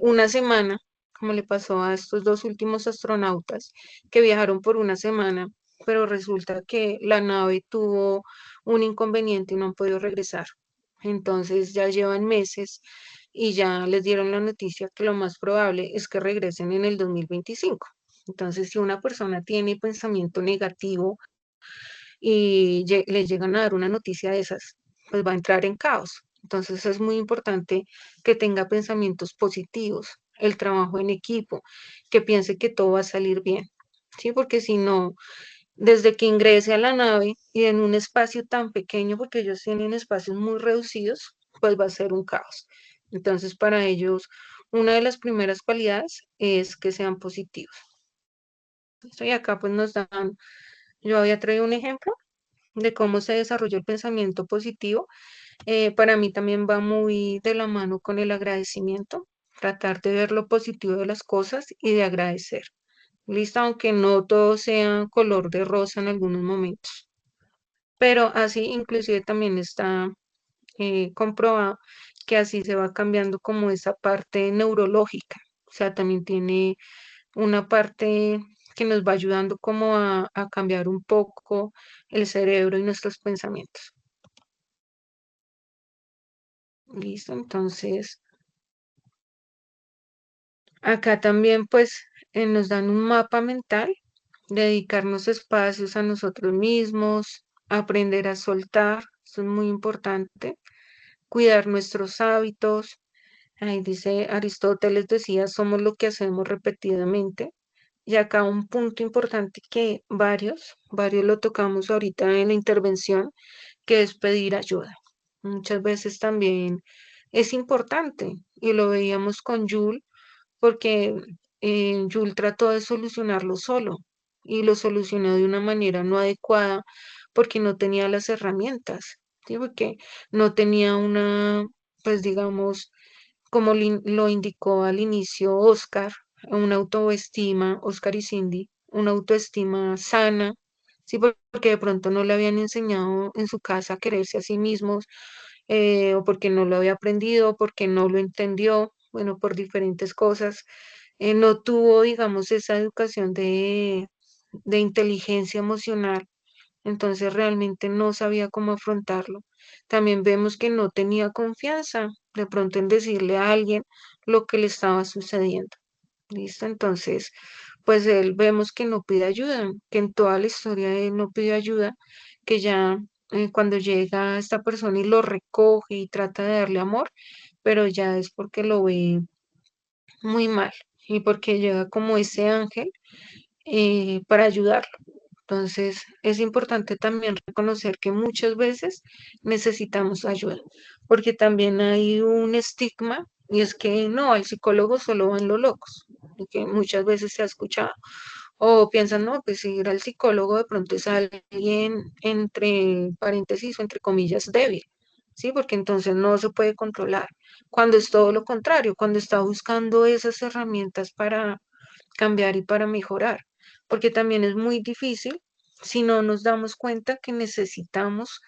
una semana, como le pasó a estos dos últimos astronautas que viajaron por una semana, pero resulta que la nave tuvo un inconveniente y no han podido regresar. Entonces ya llevan meses y ya les dieron la noticia que lo más probable es que regresen en el 2025. Entonces, si una persona tiene pensamiento negativo y le llegan a dar una noticia de esas, pues va a entrar en caos. Entonces es muy importante que tenga pensamientos positivos, el trabajo en equipo, que piense que todo va a salir bien, ¿sí? Porque si no, desde que ingrese a la nave y en un espacio tan pequeño, porque ellos tienen espacios muy reducidos, pues va a ser un caos. Entonces, para ellos, una de las primeras cualidades es que sean positivos. Y acá pues nos dan, yo había traído un ejemplo de cómo se desarrolló el pensamiento positivo. Para mí también va muy de la mano con el agradecimiento, tratar de ver lo positivo de las cosas y de agradecer. Listo, aunque no todo sea color de rosa en algunos momentos, pero así inclusive también está comprobado que así se va cambiando como esa parte neurológica, o sea, también tiene una parte que nos va ayudando como a cambiar un poco el cerebro y nuestros pensamientos. Listo, entonces acá también pues nos dan un mapa mental, dedicarnos espacios a nosotros mismos, aprender a soltar, eso es muy importante, cuidar nuestros hábitos. Ahí dice Aristóteles decía, somos lo que hacemos repetidamente. Y acá un punto importante que varios lo tocamos ahorita en la intervención, que es pedir ayuda. Muchas veces también es importante y lo veíamos con Jules porque Jules trató de solucionarlo solo y lo solucionó de una manera no adecuada porque no tenía las herramientas, ¿sí? Porque no tenía una, pues digamos, como lo indicó al inicio Oscar, una autoestima, Oscar y Cindy, una autoestima sana, sí, porque de pronto no le habían enseñado en su casa a quererse a sí mismos, o porque no lo había aprendido, o porque no lo entendió, bueno, por diferentes cosas. No tuvo, digamos, esa educación de inteligencia emocional entonces realmente no sabía cómo afrontarlo. También vemos que no tenía confianza de pronto en decirle a alguien lo que le estaba sucediendo. ¿Listo? Entonces, pues él vemos que no pide ayuda, que en toda la historia él no pidió ayuda, que ya cuando llega esta persona y lo recoge y trata de darle amor, pero ya es porque lo ve muy mal y porque llega como ese ángel para ayudarlo. Entonces, es importante también reconocer que muchas veces necesitamos ayuda, porque también hay un estigma y es que no, al psicólogo solo van los locos, y que muchas veces se ha escuchado. O piensan, no, pues si ir al psicólogo de pronto es alguien entre paréntesis o entre comillas débil, ¿sí? Porque entonces no se puede controlar. Cuando es todo lo contrario, cuando está buscando esas herramientas para cambiar y para mejorar, porque también es muy difícil si no nos damos cuenta que necesitamos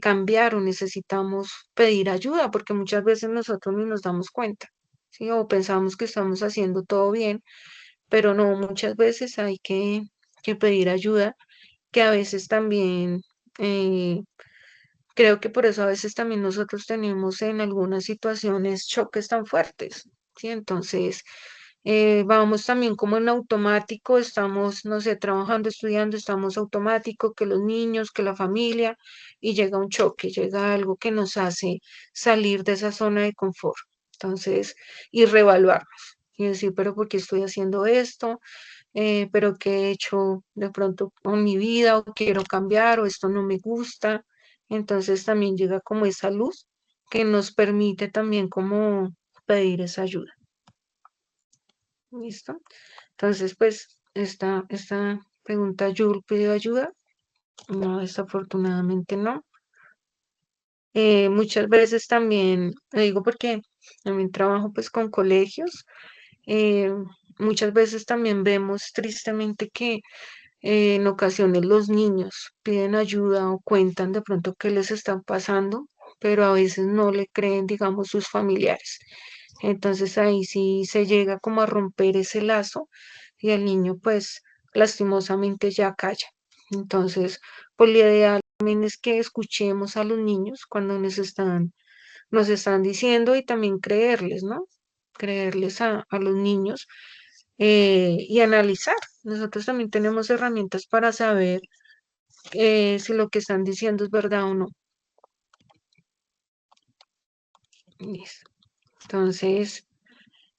cambiar o necesitamos pedir ayuda, porque muchas veces nosotros ni nos damos cuenta, ¿sí? O pensamos que estamos haciendo todo bien, pero no, muchas veces hay que pedir ayuda, que a veces también, eh, creo que por eso a veces también nosotros tenemos en algunas situaciones choques tan fuertes, ¿sí? Entonces, vamos también como en automático, estamos, no sé, trabajando, estudiando, estamos automático, que los niños, que la familia, y llega un choque, llega algo que nos hace salir de esa zona de confort. Entonces, y reevaluarnos y decir, pero ¿por qué estoy haciendo esto? Pero ¿qué he hecho de pronto con mi vida o quiero cambiar o esto no me gusta? Entonces también llega como esa luz que nos permite también como pedir esa ayuda. ¿Listo? Entonces, pues, esta pregunta, ¿Yul pidió ayuda? No, desafortunadamente no. Muchas veces también, lo digo porque también trabajo pues con colegios, eh, muchas veces también vemos tristemente que en ocasiones los niños piden ayuda o cuentan de pronto qué les está pasando, pero a veces no le creen, digamos, sus familiares. Entonces ahí sí se llega como a romper ese lazo y el niño pues lastimosamente ya calla. Entonces, pues lo ideal también es que escuchemos a los niños cuando nos están diciendo y también creerles, ¿no? Creerles a los niños y analizar. Nosotros también tenemos herramientas para saber si lo que están diciendo es verdad o no. Listo. Entonces,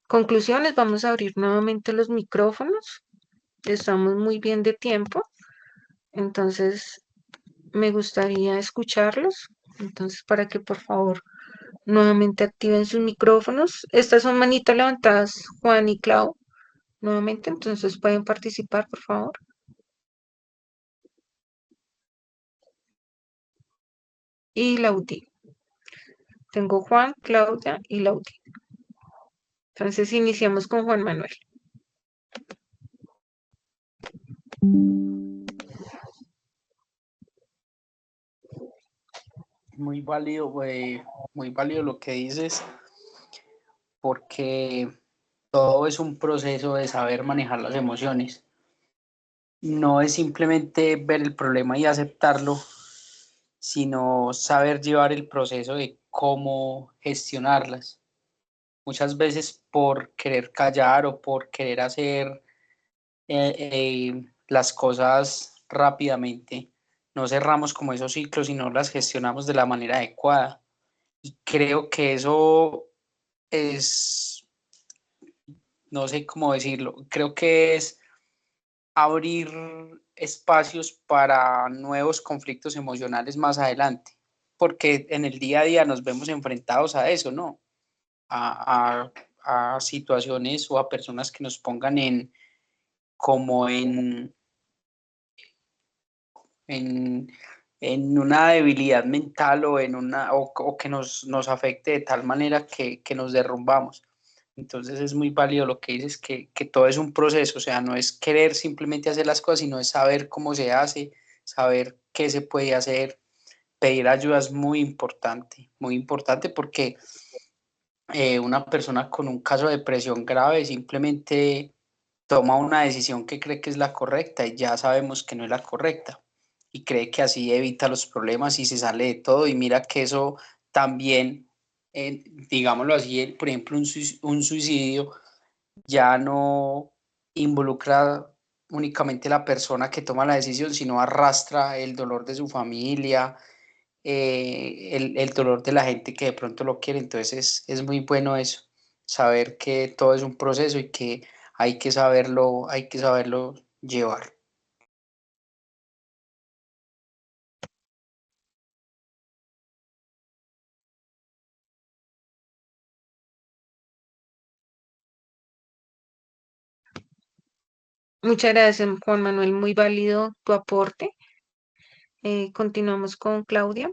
conclusiones, vamos a abrir nuevamente los micrófonos. Estamos muy bien de tiempo, entonces me gustaría escucharlos. Entonces, para que por favor nuevamente activen sus micrófonos. Estas son manitas levantadas, Juan y Clau, nuevamente, entonces pueden participar, por favor. Y Laudi. Tengo Juan, Claudia y Laudi. Entonces iniciamos con Juan Manuel. Muy válido lo que dices, porque todo es un proceso de saber manejar las emociones. No es simplemente ver el problema y aceptarlo, sino saber llevar el proceso de cómo gestionarlas. Muchas veces por querer callar o por querer hacer las cosas rápidamente, no cerramos como esos ciclos y no las gestionamos de la manera adecuada. Y creo que eso es, no sé cómo decirlo, creo que es abrir espacios para nuevos conflictos emocionales más adelante, porque en el día a día nos vemos enfrentados a eso, ¿no? A situaciones o a personas que nos pongan como en, en una debilidad mental o o que nos afecte de tal manera que nos derrumbamos. Entonces es muy válido lo que dices, que todo es un proceso, o sea, no es querer simplemente hacer las cosas, sino es saber cómo se hace, saber qué se puede hacer. Pedir ayuda es muy importante porque una persona con un caso de depresión grave simplemente toma una decisión que cree que es la correcta y ya sabemos que no es la correcta. y cree que así evita los problemas y se sale de todo. Y mira que eso también, digámoslo así, por ejemplo, un suicidio ya no involucra únicamente la persona que toma la decisión, sino arrastra el dolor de su familia, el dolor de la gente que de pronto lo quiere. Entonces es muy bueno eso, saber que todo es un proceso y que hay que saberlo llevar. Muchas gracias, Juan Manuel, muy válido tu aporte. Continuamos con Claudia.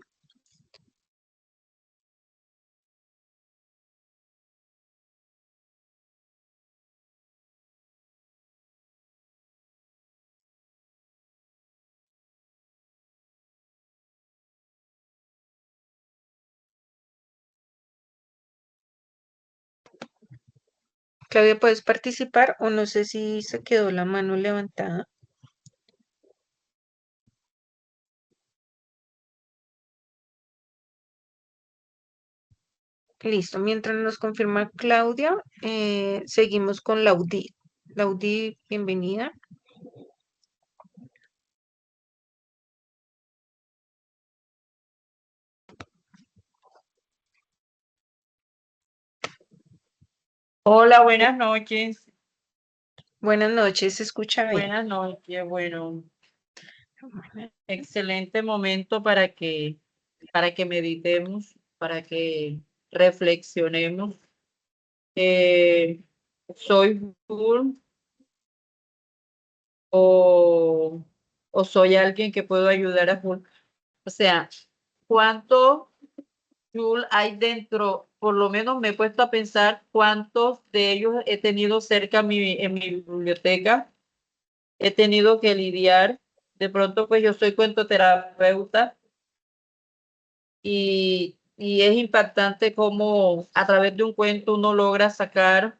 Claudia, ¿puedes participar o no sé si se quedó la mano levantada? Listo, mientras nos confirma Claudia, seguimos con Laudí. Laudí, bienvenida. Hola, buenas noches. Buenas noches, se escucha bien. Buenas noches, bueno, excelente momento para que meditemos, para que reflexionemos. ¿Soy full o, o soy alguien que puedo ayudar a full? O sea, ¿cuánto full hay dentro? Por lo menos me he puesto a pensar cuántos de ellos he tenido cerca en mi biblioteca. He tenido que lidiar. De pronto, pues yo soy cuentoterapeuta y es impactante cómo a través de un cuento uno logra sacar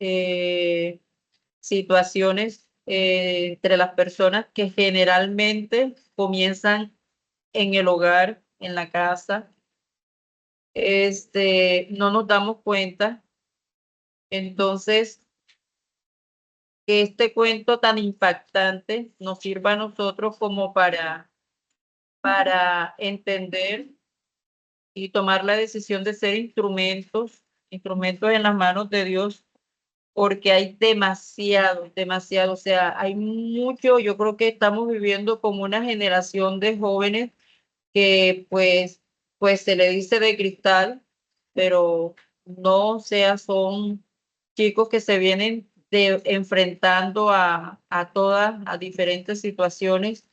eh, situaciones entre las personas que generalmente comienzan en el hogar, en la casa. No nos damos cuenta. Entonces, que este cuento tan impactante nos sirva a nosotros como para entender y tomar la decisión de ser instrumentos en las manos de Dios, porque hay demasiado, demasiado, o sea, hay mucho. Yo creo que estamos viviendo como una generación de jóvenes que pues se le dice de cristal, pero no, o sea, son chicos que se vienen enfrentando a diferentes situaciones,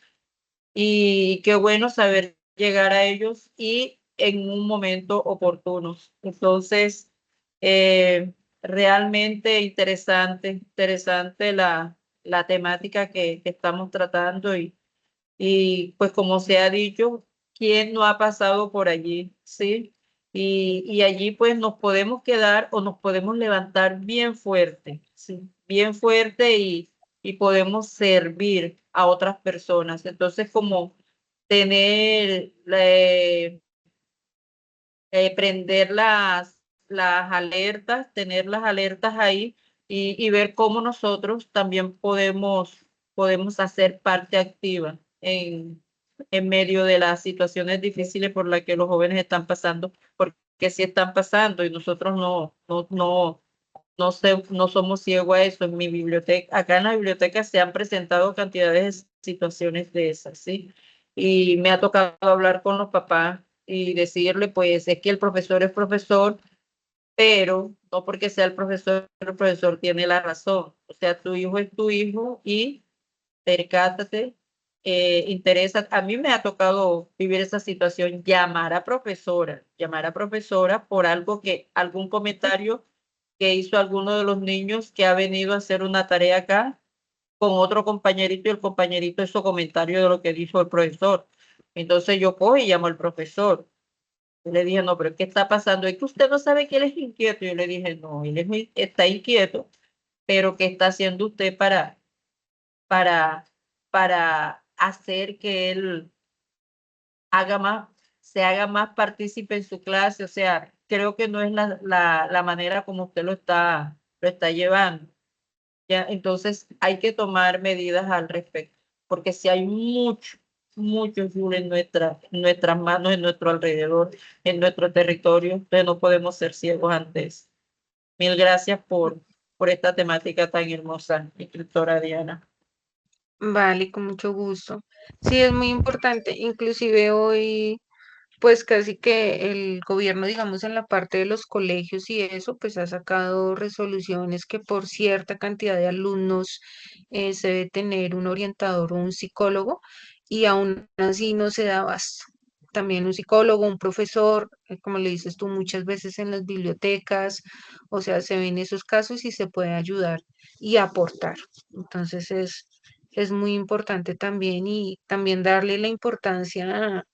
y qué bueno saber llegar a ellos y en un momento oportuno. Entonces, realmente interesante la temática que estamos tratando, y pues como se ha dicho, ¿quién no ha pasado por allí? ¿Sí? Y allí pues nos podemos quedar o nos podemos levantar bien fuerte, ¿sí? Bien fuerte, y podemos servir a otras personas. Entonces, como tener, prender las alertas, tener las alertas ahí, y ver cómo nosotros también podemos hacer parte activa en medio de las situaciones difíciles por las que los jóvenes están pasando, porque sí están pasando y nosotros no somos ciegos a eso. En mi biblioteca, acá en la biblioteca se han presentado cantidades de situaciones de esas, ¿sí? Y me ha tocado hablar con los papás y decirle, pues es que el profesor es profesor, pero no porque sea el profesor tiene la razón. O sea, tu hijo es tu hijo y percátate, interesa. A mí me ha tocado vivir esa situación, llamar a profesora por algún comentario que hizo alguno de los niños que ha venido a hacer una tarea acá con otro compañerito, y el compañerito hizo comentario de lo que dijo el profesor. Entonces yo cojo y llamo al profesor. Yo le dije, no, pero ¿qué está pasando? Es que usted no sabe que él es inquieto. Yo le dije, no, está inquieto, pero ¿qué está haciendo usted para, para hacer que él se haga más partícipe en su clase. O sea, creo que no es la manera como usted lo está llevando. ¿Ya? Entonces hay que tomar medidas al respecto, porque si hay mucho Yul en nuestras manos, en nuestro alrededor, en nuestro territorio, entonces no podemos ser ciegos ante eso. Mil gracias por esta temática tan hermosa, escritora Diana. Vale, con mucho gusto. Sí, es muy importante. Inclusive hoy, pues casi que el gobierno, digamos, en la parte de los colegios y eso, pues ha sacado resoluciones que por cierta cantidad de alumnos se debe tener un orientador o un psicólogo y aún así no se da abasto. También un psicólogo, un profesor, como le dices tú muchas veces en las bibliotecas, o sea, se ven esos casos y se puede ayudar y aportar. Entonces es muy importante también y también darle la importancia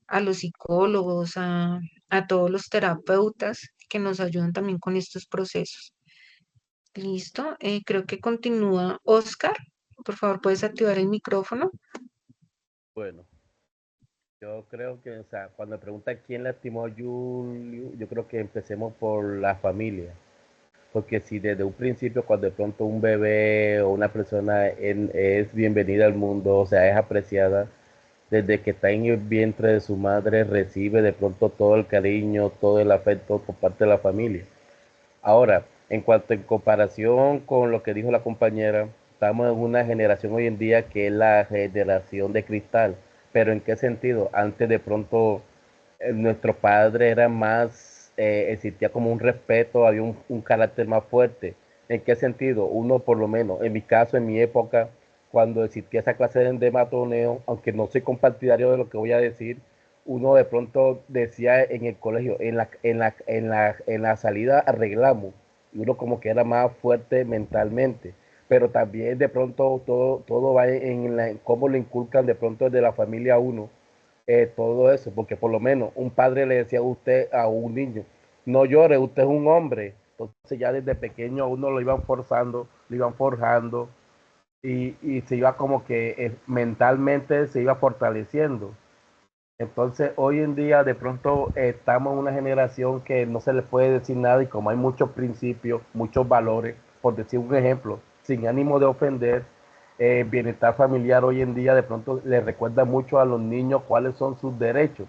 a los psicólogos, a todos los terapeutas que nos ayudan también con estos procesos. Listo, creo que continúa Oscar. Por favor, puedes activar el micrófono. Bueno, yo creo que, o sea, cuando me pregunta quién lastimó a Julio, yo creo que empecemos por la familia. Porque si desde un principio, cuando de pronto un bebé o una persona es bienvenida al mundo, o sea, es apreciada, desde que está en el vientre de su madre, recibe de pronto todo el cariño, todo el afecto por parte de la familia. Ahora, en cuanto en comparación con lo que dijo la compañera, estamos en una generación hoy en día que es la generación de cristal. Pero ¿en qué sentido? Antes de pronto nuestro padre era más, existía como un respeto, había un carácter más fuerte. ¿En qué sentido? Uno por lo menos, en mi caso, en mi época, cuando existía esa clase de matoneo, aunque no soy compartidario de lo que voy a decir, uno de pronto decía en el colegio, en la salida arreglamos, y uno como que era más fuerte mentalmente, pero también de pronto todo va en cómo le inculcan de pronto desde la familia a uno, todo eso, porque por lo menos un padre le decía a usted, a un niño, no llore, usted es un hombre. Entonces ya desde pequeño a uno lo iban forzando, lo iban forjando y se iba como que mentalmente se iba fortaleciendo. Entonces, hoy en día de pronto estamos en una generación que no se le puede decir nada y como hay muchos principios, muchos valores, por decir un ejemplo, sin ánimo de ofender, bienestar familiar hoy en día de pronto le recuerda mucho a los niños cuáles son sus derechos,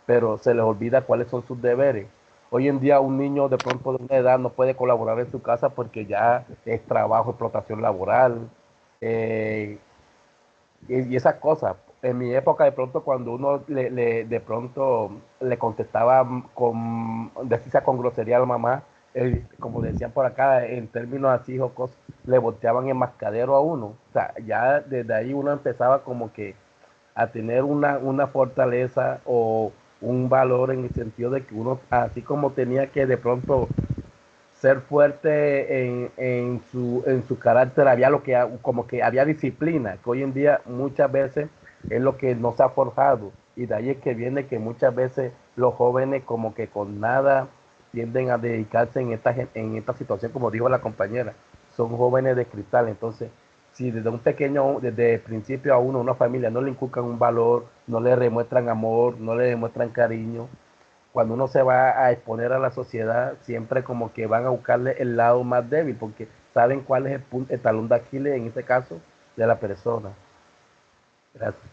pero se les olvida cuáles son sus deberes. Hoy en día un niño de pronto de una edad no puede colaborar en su casa porque ya es trabajo, explotación laboral, eh, y esas cosas. En mi época, de pronto, cuando uno de pronto le contestaba decía con grosería a la mamá, como decían por acá, en términos así jocosos, le volteaban el mascadero a uno. O sea, ya desde ahí uno empezaba como que a tener una fortaleza o un valor en el sentido de que uno, así como tenía que de pronto ser fuerte en su carácter, había lo que, como que había disciplina, que hoy en día muchas veces es lo que no se ha forjado. Y de ahí es que viene que muchas veces los jóvenes como que con nada tienden a dedicarse en esta situación, como dijo la compañera, son jóvenes de cristal. Entonces, si desde el principio a uno, una familia, no le inculcan un valor, no le demuestran amor, no le demuestran cariño, cuando uno se va a exponer a la sociedad, siempre como que van a buscarle el lado más débil, porque saben cuál es el talón de Aquiles, en este caso, de la persona. Gracias.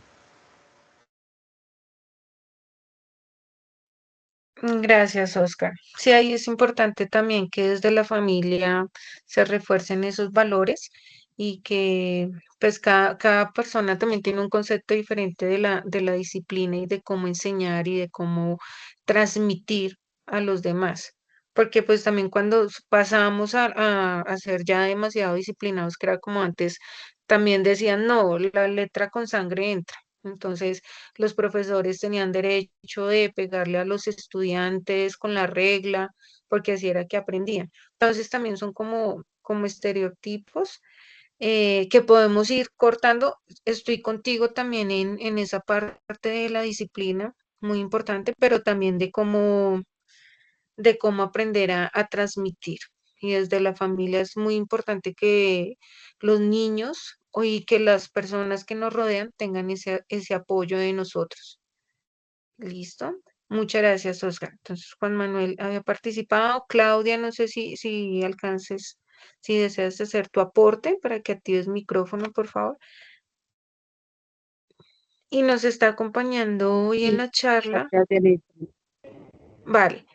Gracias, Oscar. Sí, ahí es importante también que desde la familia se refuercen esos valores y que pues cada persona también tiene un concepto diferente de la disciplina y de cómo enseñar y de cómo transmitir a los demás. Porque pues también cuando pasamos a ser ya demasiado disciplinados, que era como antes, también decían, no, la letra con sangre entra. Entonces, los profesores tenían derecho de pegarle a los estudiantes con la regla, porque así era que aprendían. Entonces, también son como estereotipos que podemos ir cortando. Estoy contigo también en esa parte de la disciplina, muy importante, pero también de cómo aprender a transmitir. y desde la familia es muy importante que los niños y que las personas que nos rodean tengan ese apoyo de nosotros. ¿Listo? Muchas gracias, Oscar. Entonces, Juan Manuel había participado. Claudia, no sé si alcances, si deseas hacer tu aporte para que actives micrófono, por favor. Y nos está acompañando hoy en la charla. Gracias, Denise. Vale.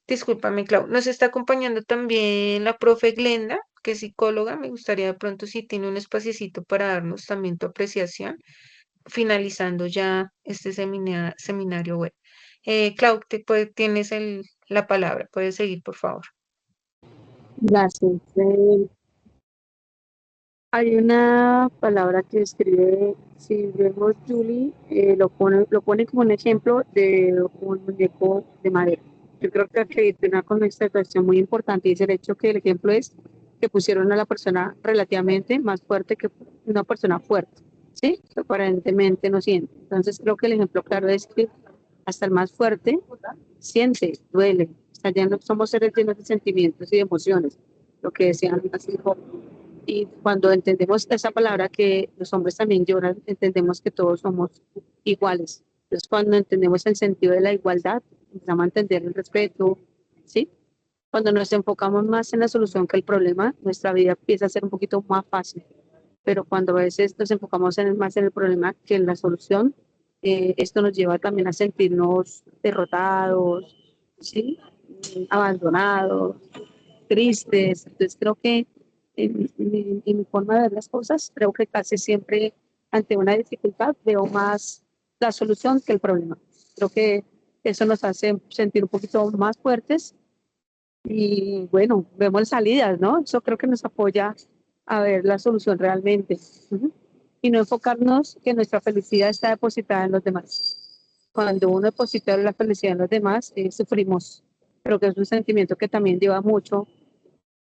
Discúlpame, Clau. Nos está acompañando también la profe Glenda, que es psicóloga. Me gustaría de pronto si tiene un espaciecito para darnos también tu apreciación, finalizando ya este seminario web. Clau, tienes la palabra. Puedes seguir, por favor. Gracias. Hay una palabra que escribe, si vemos Julie, lo pone como un ejemplo de un muñeco de madera. Yo creo que aquí hay una constatación muy importante y es el hecho que el ejemplo es que pusieron a la persona relativamente más fuerte que una persona fuerte, ¿sí? Que aparentemente no siente. Entonces creo que el ejemplo claro es que hasta el más fuerte siente, duele. O sea, ya no somos seres llenos de sentimientos y de emociones, lo que decían así. Y cuando entendemos esa palabra que los hombres también lloran, entendemos que todos somos iguales. Entonces, cuando entendemos el sentido de la igualdad, empezamos a entender el respeto, ¿sí? Cuando nos enfocamos más en la solución que el problema, nuestra vida empieza a ser un poquito más fácil. Pero cuando a veces nos enfocamos más en el problema que en la solución, esto nos lleva también a sentirnos derrotados, ¿sí? Abandonados, tristes. Entonces, creo que en mi forma de ver las cosas, creo que casi siempre ante una dificultad veo más la solución que el problema. Creo que eso nos hace sentir un poquito más fuertes y bueno, vemos salidas, ¿no? Eso creo que nos apoya a ver la solución realmente. Y no enfocarnos que nuestra felicidad está depositada en los demás. Cuando uno deposita la felicidad en los demás, sufrimos. Creo que es un sentimiento que también lleva mucho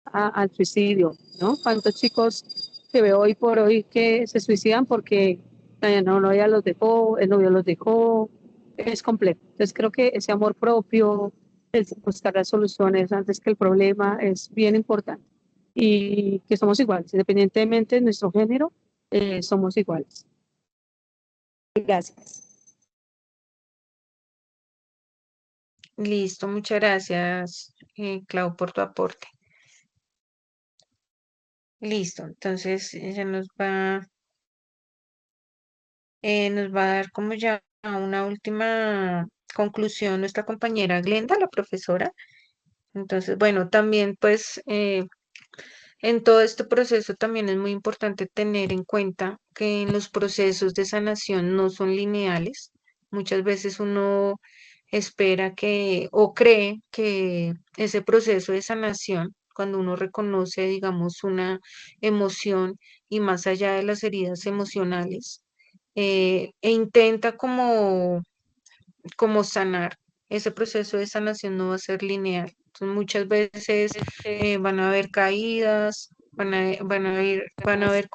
al suicidio, ¿no? ¿Cuántos chicos que veo hoy por hoy que se suicidan porque la novia los dejó, el novio los dejó? Es complejo. Entonces creo que ese amor propio, el buscar las soluciones antes que el problema es bien importante. Y que somos iguales, independientemente de nuestro género, somos iguales. Gracias. Listo, muchas gracias, Clau, por tu aporte. Listo, entonces ella nos va a dar como ya una última conclusión nuestra compañera Glenda, la profesora. Entonces, bueno, también pues en todo este proceso también es muy importante tener en cuenta que en los procesos de sanación no son lineales. Muchas veces uno espera que o cree que ese proceso de sanación, cuando uno reconoce, digamos, una emoción y más allá de las heridas emocionales, e intenta como sanar. Ese proceso de sanación no va a ser lineal. Entonces, muchas veces van a haber caídas, van a haber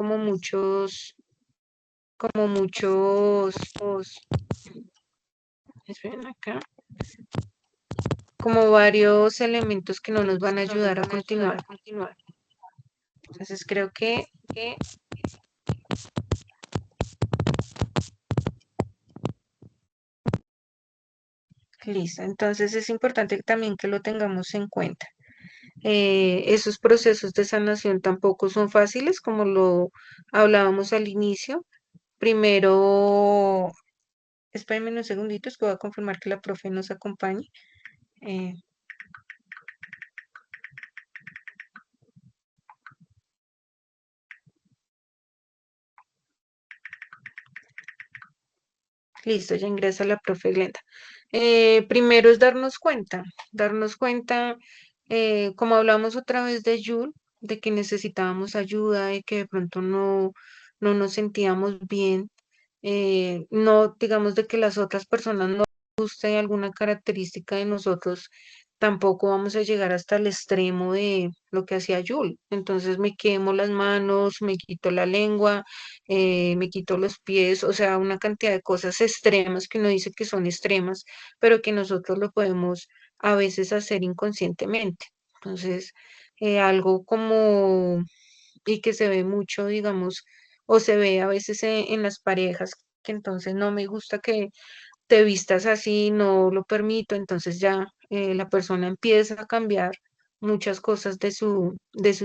esperen acá, como varios elementos que no nos van a ayudar a continuar. Entonces, creo que listo. Entonces, es importante también que lo tengamos en cuenta. Esos procesos de sanación tampoco son fáciles, como lo hablábamos al inicio. Primero, espérenme unos segunditos que voy a confirmar que la profe nos acompañe. Listo, ya ingresa la profe Glenda. Primero es darnos cuenta, como hablamos otra vez de Yul, de que necesitábamos ayuda y que de pronto no nos sentíamos bien, no digamos de que las otras personas no les guste alguna característica de nosotros, tampoco vamos a llegar hasta el extremo de lo que hacía Yul. Entonces me quemo las manos, me quito la lengua, me quito los pies, o sea, una cantidad de cosas extremas que uno dice que son extremas, pero que nosotros lo podemos a veces hacer inconscientemente. Entonces, algo como, y que se ve mucho, digamos, o se ve a veces en las parejas, que entonces no me gusta que te vistas así, no lo permito, entonces ya la persona empieza a cambiar muchas cosas de su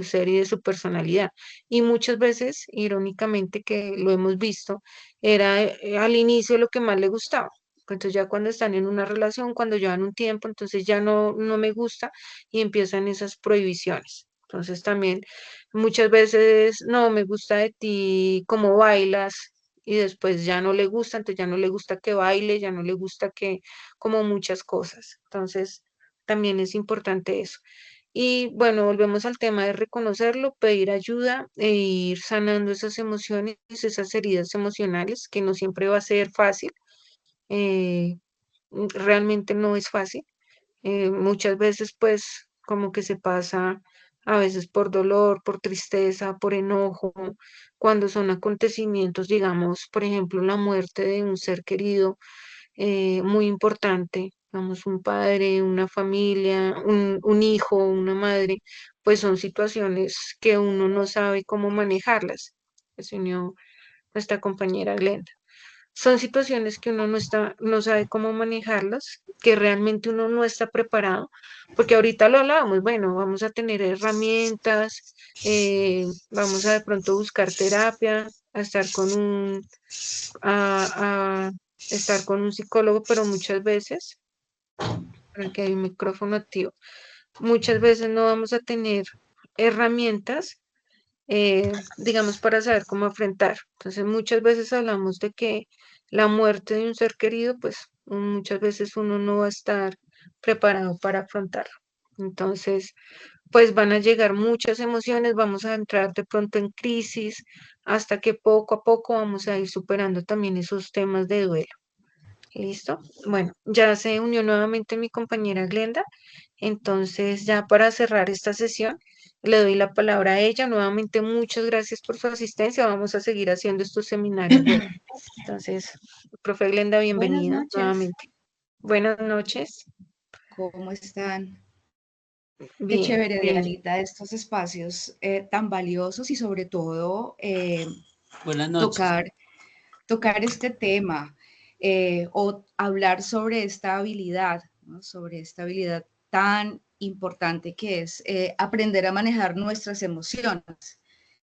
ser y de su personalidad. Y muchas veces, irónicamente, que lo hemos visto, era al inicio lo que más le gustaba. Entonces ya cuando están en una relación, cuando llevan un tiempo, entonces ya no me gusta y empiezan esas prohibiciones. Entonces también muchas veces no me gusta de ti cómo bailas, y después ya no le gusta, entonces ya no le gusta que baile, ya no le gusta que, como muchas cosas. Entonces, también es importante eso. Y bueno, volvemos al tema de reconocerlo, pedir ayuda e ir sanando esas emociones, esas heridas emocionales, que no siempre va a ser fácil, eh, realmente no es fácil. Muchas veces pues como que se pasa a veces por dolor, por tristeza, por enojo, cuando son acontecimientos, digamos, por ejemplo, la muerte de un ser querido muy importante, digamos, un padre, una familia, un hijo, una madre, pues son situaciones que uno no sabe cómo manejarlas. Se unió nuestra compañera Glenda. Son situaciones que uno no sabe cómo manejarlas, que realmente uno no está preparado, porque ahorita lo hablábamos, bueno, vamos a tener herramientas, vamos a de pronto buscar terapia, a estar a estar con un psicólogo, pero muchas veces, porque hay un micrófono activo, muchas veces no vamos a tener herramientas, digamos, para saber cómo afrontar. Entonces, muchas veces hablamos de que la muerte de un ser querido, pues muchas veces uno no va a estar preparado para afrontarlo. Entonces, pues van a llegar muchas emociones, vamos a entrar de pronto en crisis, hasta que poco a poco vamos a ir superando también esos temas de duelo. ¿Listo? Bueno, ya se unió nuevamente mi compañera Glenda. Entonces, ya para cerrar esta sesión, le doy la palabra a ella. Nuevamente, muchas gracias por su asistencia. Vamos a seguir haciendo estos seminarios. Bueno, entonces, profe Glenda, Buenas bienvenida noches, nuevamente. Buenas noches. ¿cómo están? Qué Bien, chévere, bien. Dianita, estos espacios tan valiosos y sobre todo Buenas noches. tocar, tocar este tema o hablar sobre esta habilidad, ¿no? Sobre esta habilidad tan importante que es aprender a manejar nuestras emociones.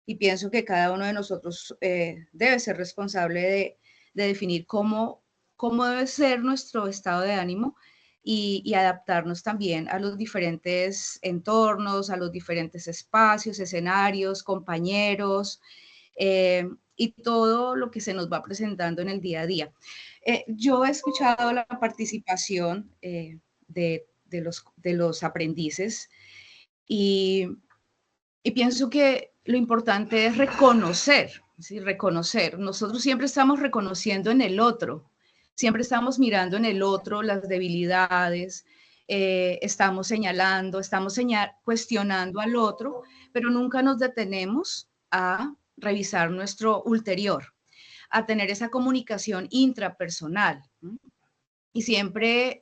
Y pienso que cada uno de nosotros debe ser responsable de definir cómo debe ser nuestro estado de ánimo y adaptarnos también a los diferentes entornos, a los diferentes espacios, escenarios, compañeros y todo lo que se nos va presentando en el día a día. Yo he escuchado la participación de los aprendices y pienso que lo importante es reconocer, ¿sí? Reconocer. Nosotros siempre estamos reconociendo en el otro, siempre estamos mirando en el otro las debilidades, estamos señalando, cuestionando al otro, pero nunca nos detenemos a revisar nuestro ulterior, a tener esa comunicación intrapersonal. ¿No? Y siempre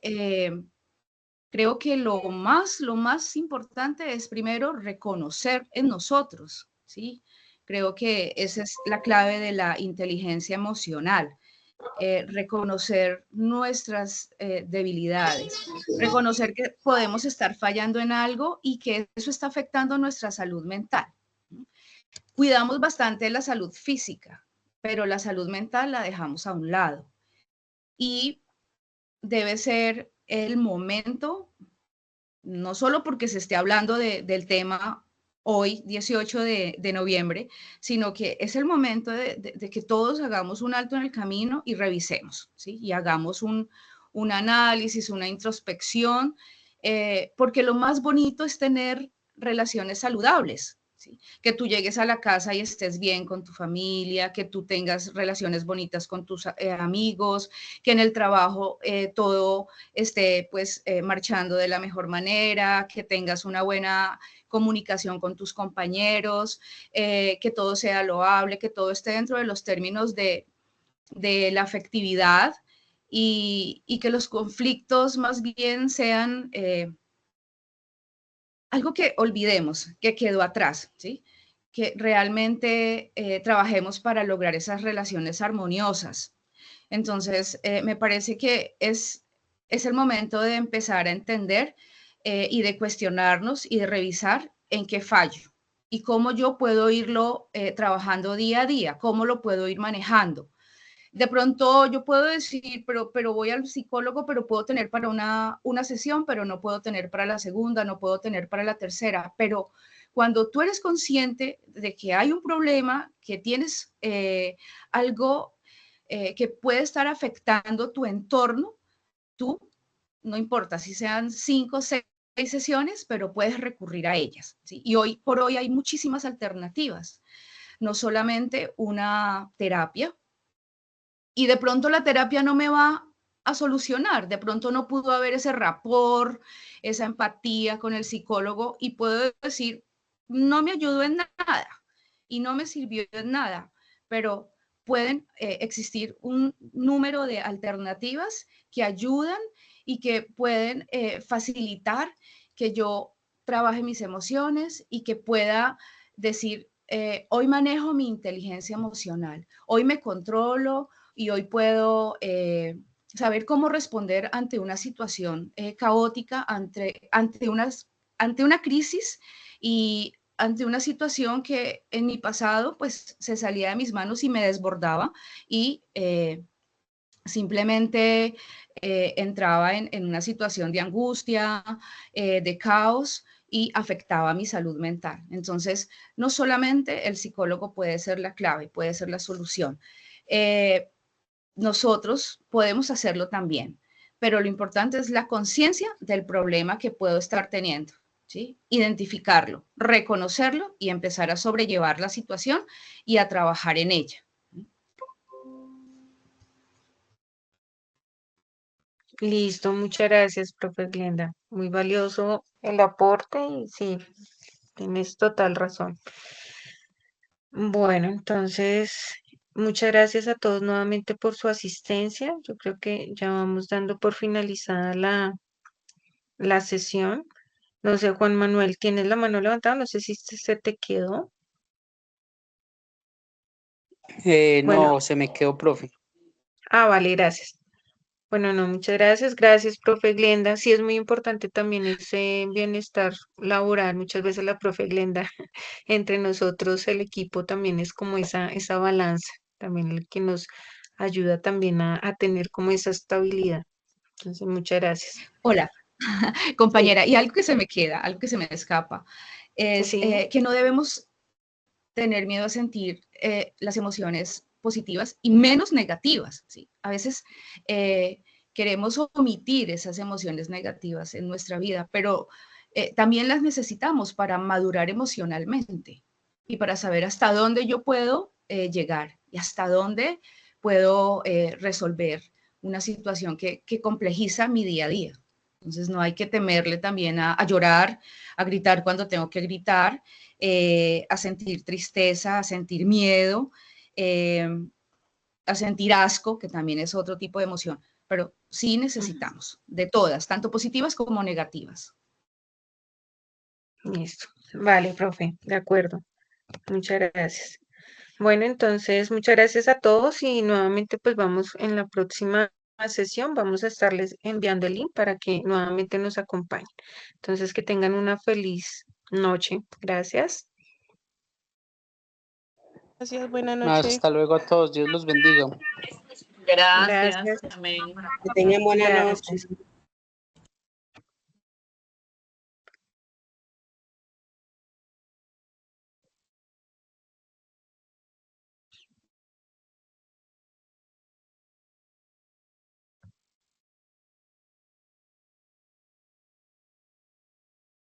creo que lo más importante es primero reconocer en nosotros, ¿sí? Creo que esa es la clave de la inteligencia emocional, reconocer nuestras debilidades, reconocer que podemos estar fallando en algo y que eso está afectando nuestra salud mental. Cuidamos bastante la salud física, pero la salud mental la dejamos a un lado y debe ser el momento no solo porque se esté hablando del tema hoy, 18 de noviembre, sino que es el momento de que todos hagamos un alto en el camino y revisemos, ¿sí? Y hagamos un análisis, una introspección, porque lo más bonito es tener relaciones saludables, ¿sí? Que tú llegues a la casa y estés bien con tu familia, que tú tengas relaciones bonitas con tus amigos, que en el trabajo todo esté pues marchando de la mejor manera, que tengas una buena comunicación con tus compañeros, que todo sea loable, que todo esté dentro de los términos de la afectividad y, que los conflictos más bien sean algo que olvidemos, que quedó atrás, ¿sí? Que realmente trabajemos para lograr esas relaciones armoniosas. Entonces, me parece que es el momento de empezar a entender y de cuestionarnos y de revisar en qué fallo y cómo yo puedo irlo trabajando día a día, cómo lo puedo ir manejando. De pronto yo puedo decir, pero voy al psicólogo, pero puedo tener para una sesión, pero no puedo tener para la segunda, no puedo tener para la tercera. Pero cuando tú eres consciente de que hay un problema, que tienes algo que puede estar afectando tu entorno, tú, no importa si sean 5 o 6 sesiones, pero puedes recurrir a ellas, ¿sí? Y hoy por hoy hay muchísimas alternativas, no solamente una terapia, y de pronto la terapia no me va a solucionar, de pronto no pudo haber ese rapport, esa empatía con el psicólogo y puedo decir, no me ayudó en nada y no me sirvió en nada, pero pueden existir un número de alternativas que ayudan y que pueden facilitar que yo trabaje mis emociones y que pueda decir, hoy manejo mi inteligencia emocional, hoy me controlo, y hoy puedo saber cómo responder ante una situación caótica, ante una crisis y ante una situación que en mi pasado pues se salía de mis manos y me desbordaba y simplemente entraba en una situación de angustia, de caos y afectaba mi salud mental. Entonces, no solamente el psicólogo puede ser la clave, puede ser la solución. Nosotros podemos hacerlo también, pero lo importante es la conciencia del problema que puedo estar teniendo, ¿sí? Identificarlo, reconocerlo y empezar a sobrellevar la situación y a trabajar en ella. Listo, muchas gracias, profe Glenda. Muy valioso el aporte y sí, tienes total razón. Bueno, entonces, muchas gracias a todos nuevamente por su asistencia. Yo creo que ya vamos dando por finalizada la sesión. No sé, Juan Manuel, ¿tienes la mano levantada? No sé si se te quedó. Bueno, No, se me quedó, profe. vale, gracias. Bueno, no, muchas gracias. Gracias, profe Glenda. Sí, es muy importante también ese bienestar laboral. Muchas veces la profe Glenda, entre nosotros, el equipo también es como esa balanza, también el que nos ayuda también a tener como esa estabilidad. Entonces, muchas gracias. Hola, Sí, compañera, y algo que se me queda, algo que se me escapa, es sí, que no debemos tener miedo a sentir las emociones positivas y menos negativas, ¿sí? A veces queremos omitir esas emociones negativas en nuestra vida, pero también las necesitamos para madurar emocionalmente y para saber hasta dónde yo puedo llegar y hasta dónde puedo resolver una situación que complejiza mi día a día. Entonces no hay que temerle también a llorar, a gritar cuando tengo que gritar, a sentir tristeza, a sentir miedo, a sentir asco, que también es otro tipo de emoción, pero sí necesitamos de todas, tanto positivas como negativas. listo. Vale, profe, de acuerdo. Muchas gracias. Bueno, entonces, muchas gracias a todos y nuevamente pues vamos en la próxima sesión, vamos a estarles enviando el link para que nuevamente nos acompañen. Entonces, que tengan una feliz noche. Gracias. Gracias, buena noche. Hasta luego a todos. Dios los bendiga. Gracias. Gracias. Amén. Que tengan buena Gracias. noche.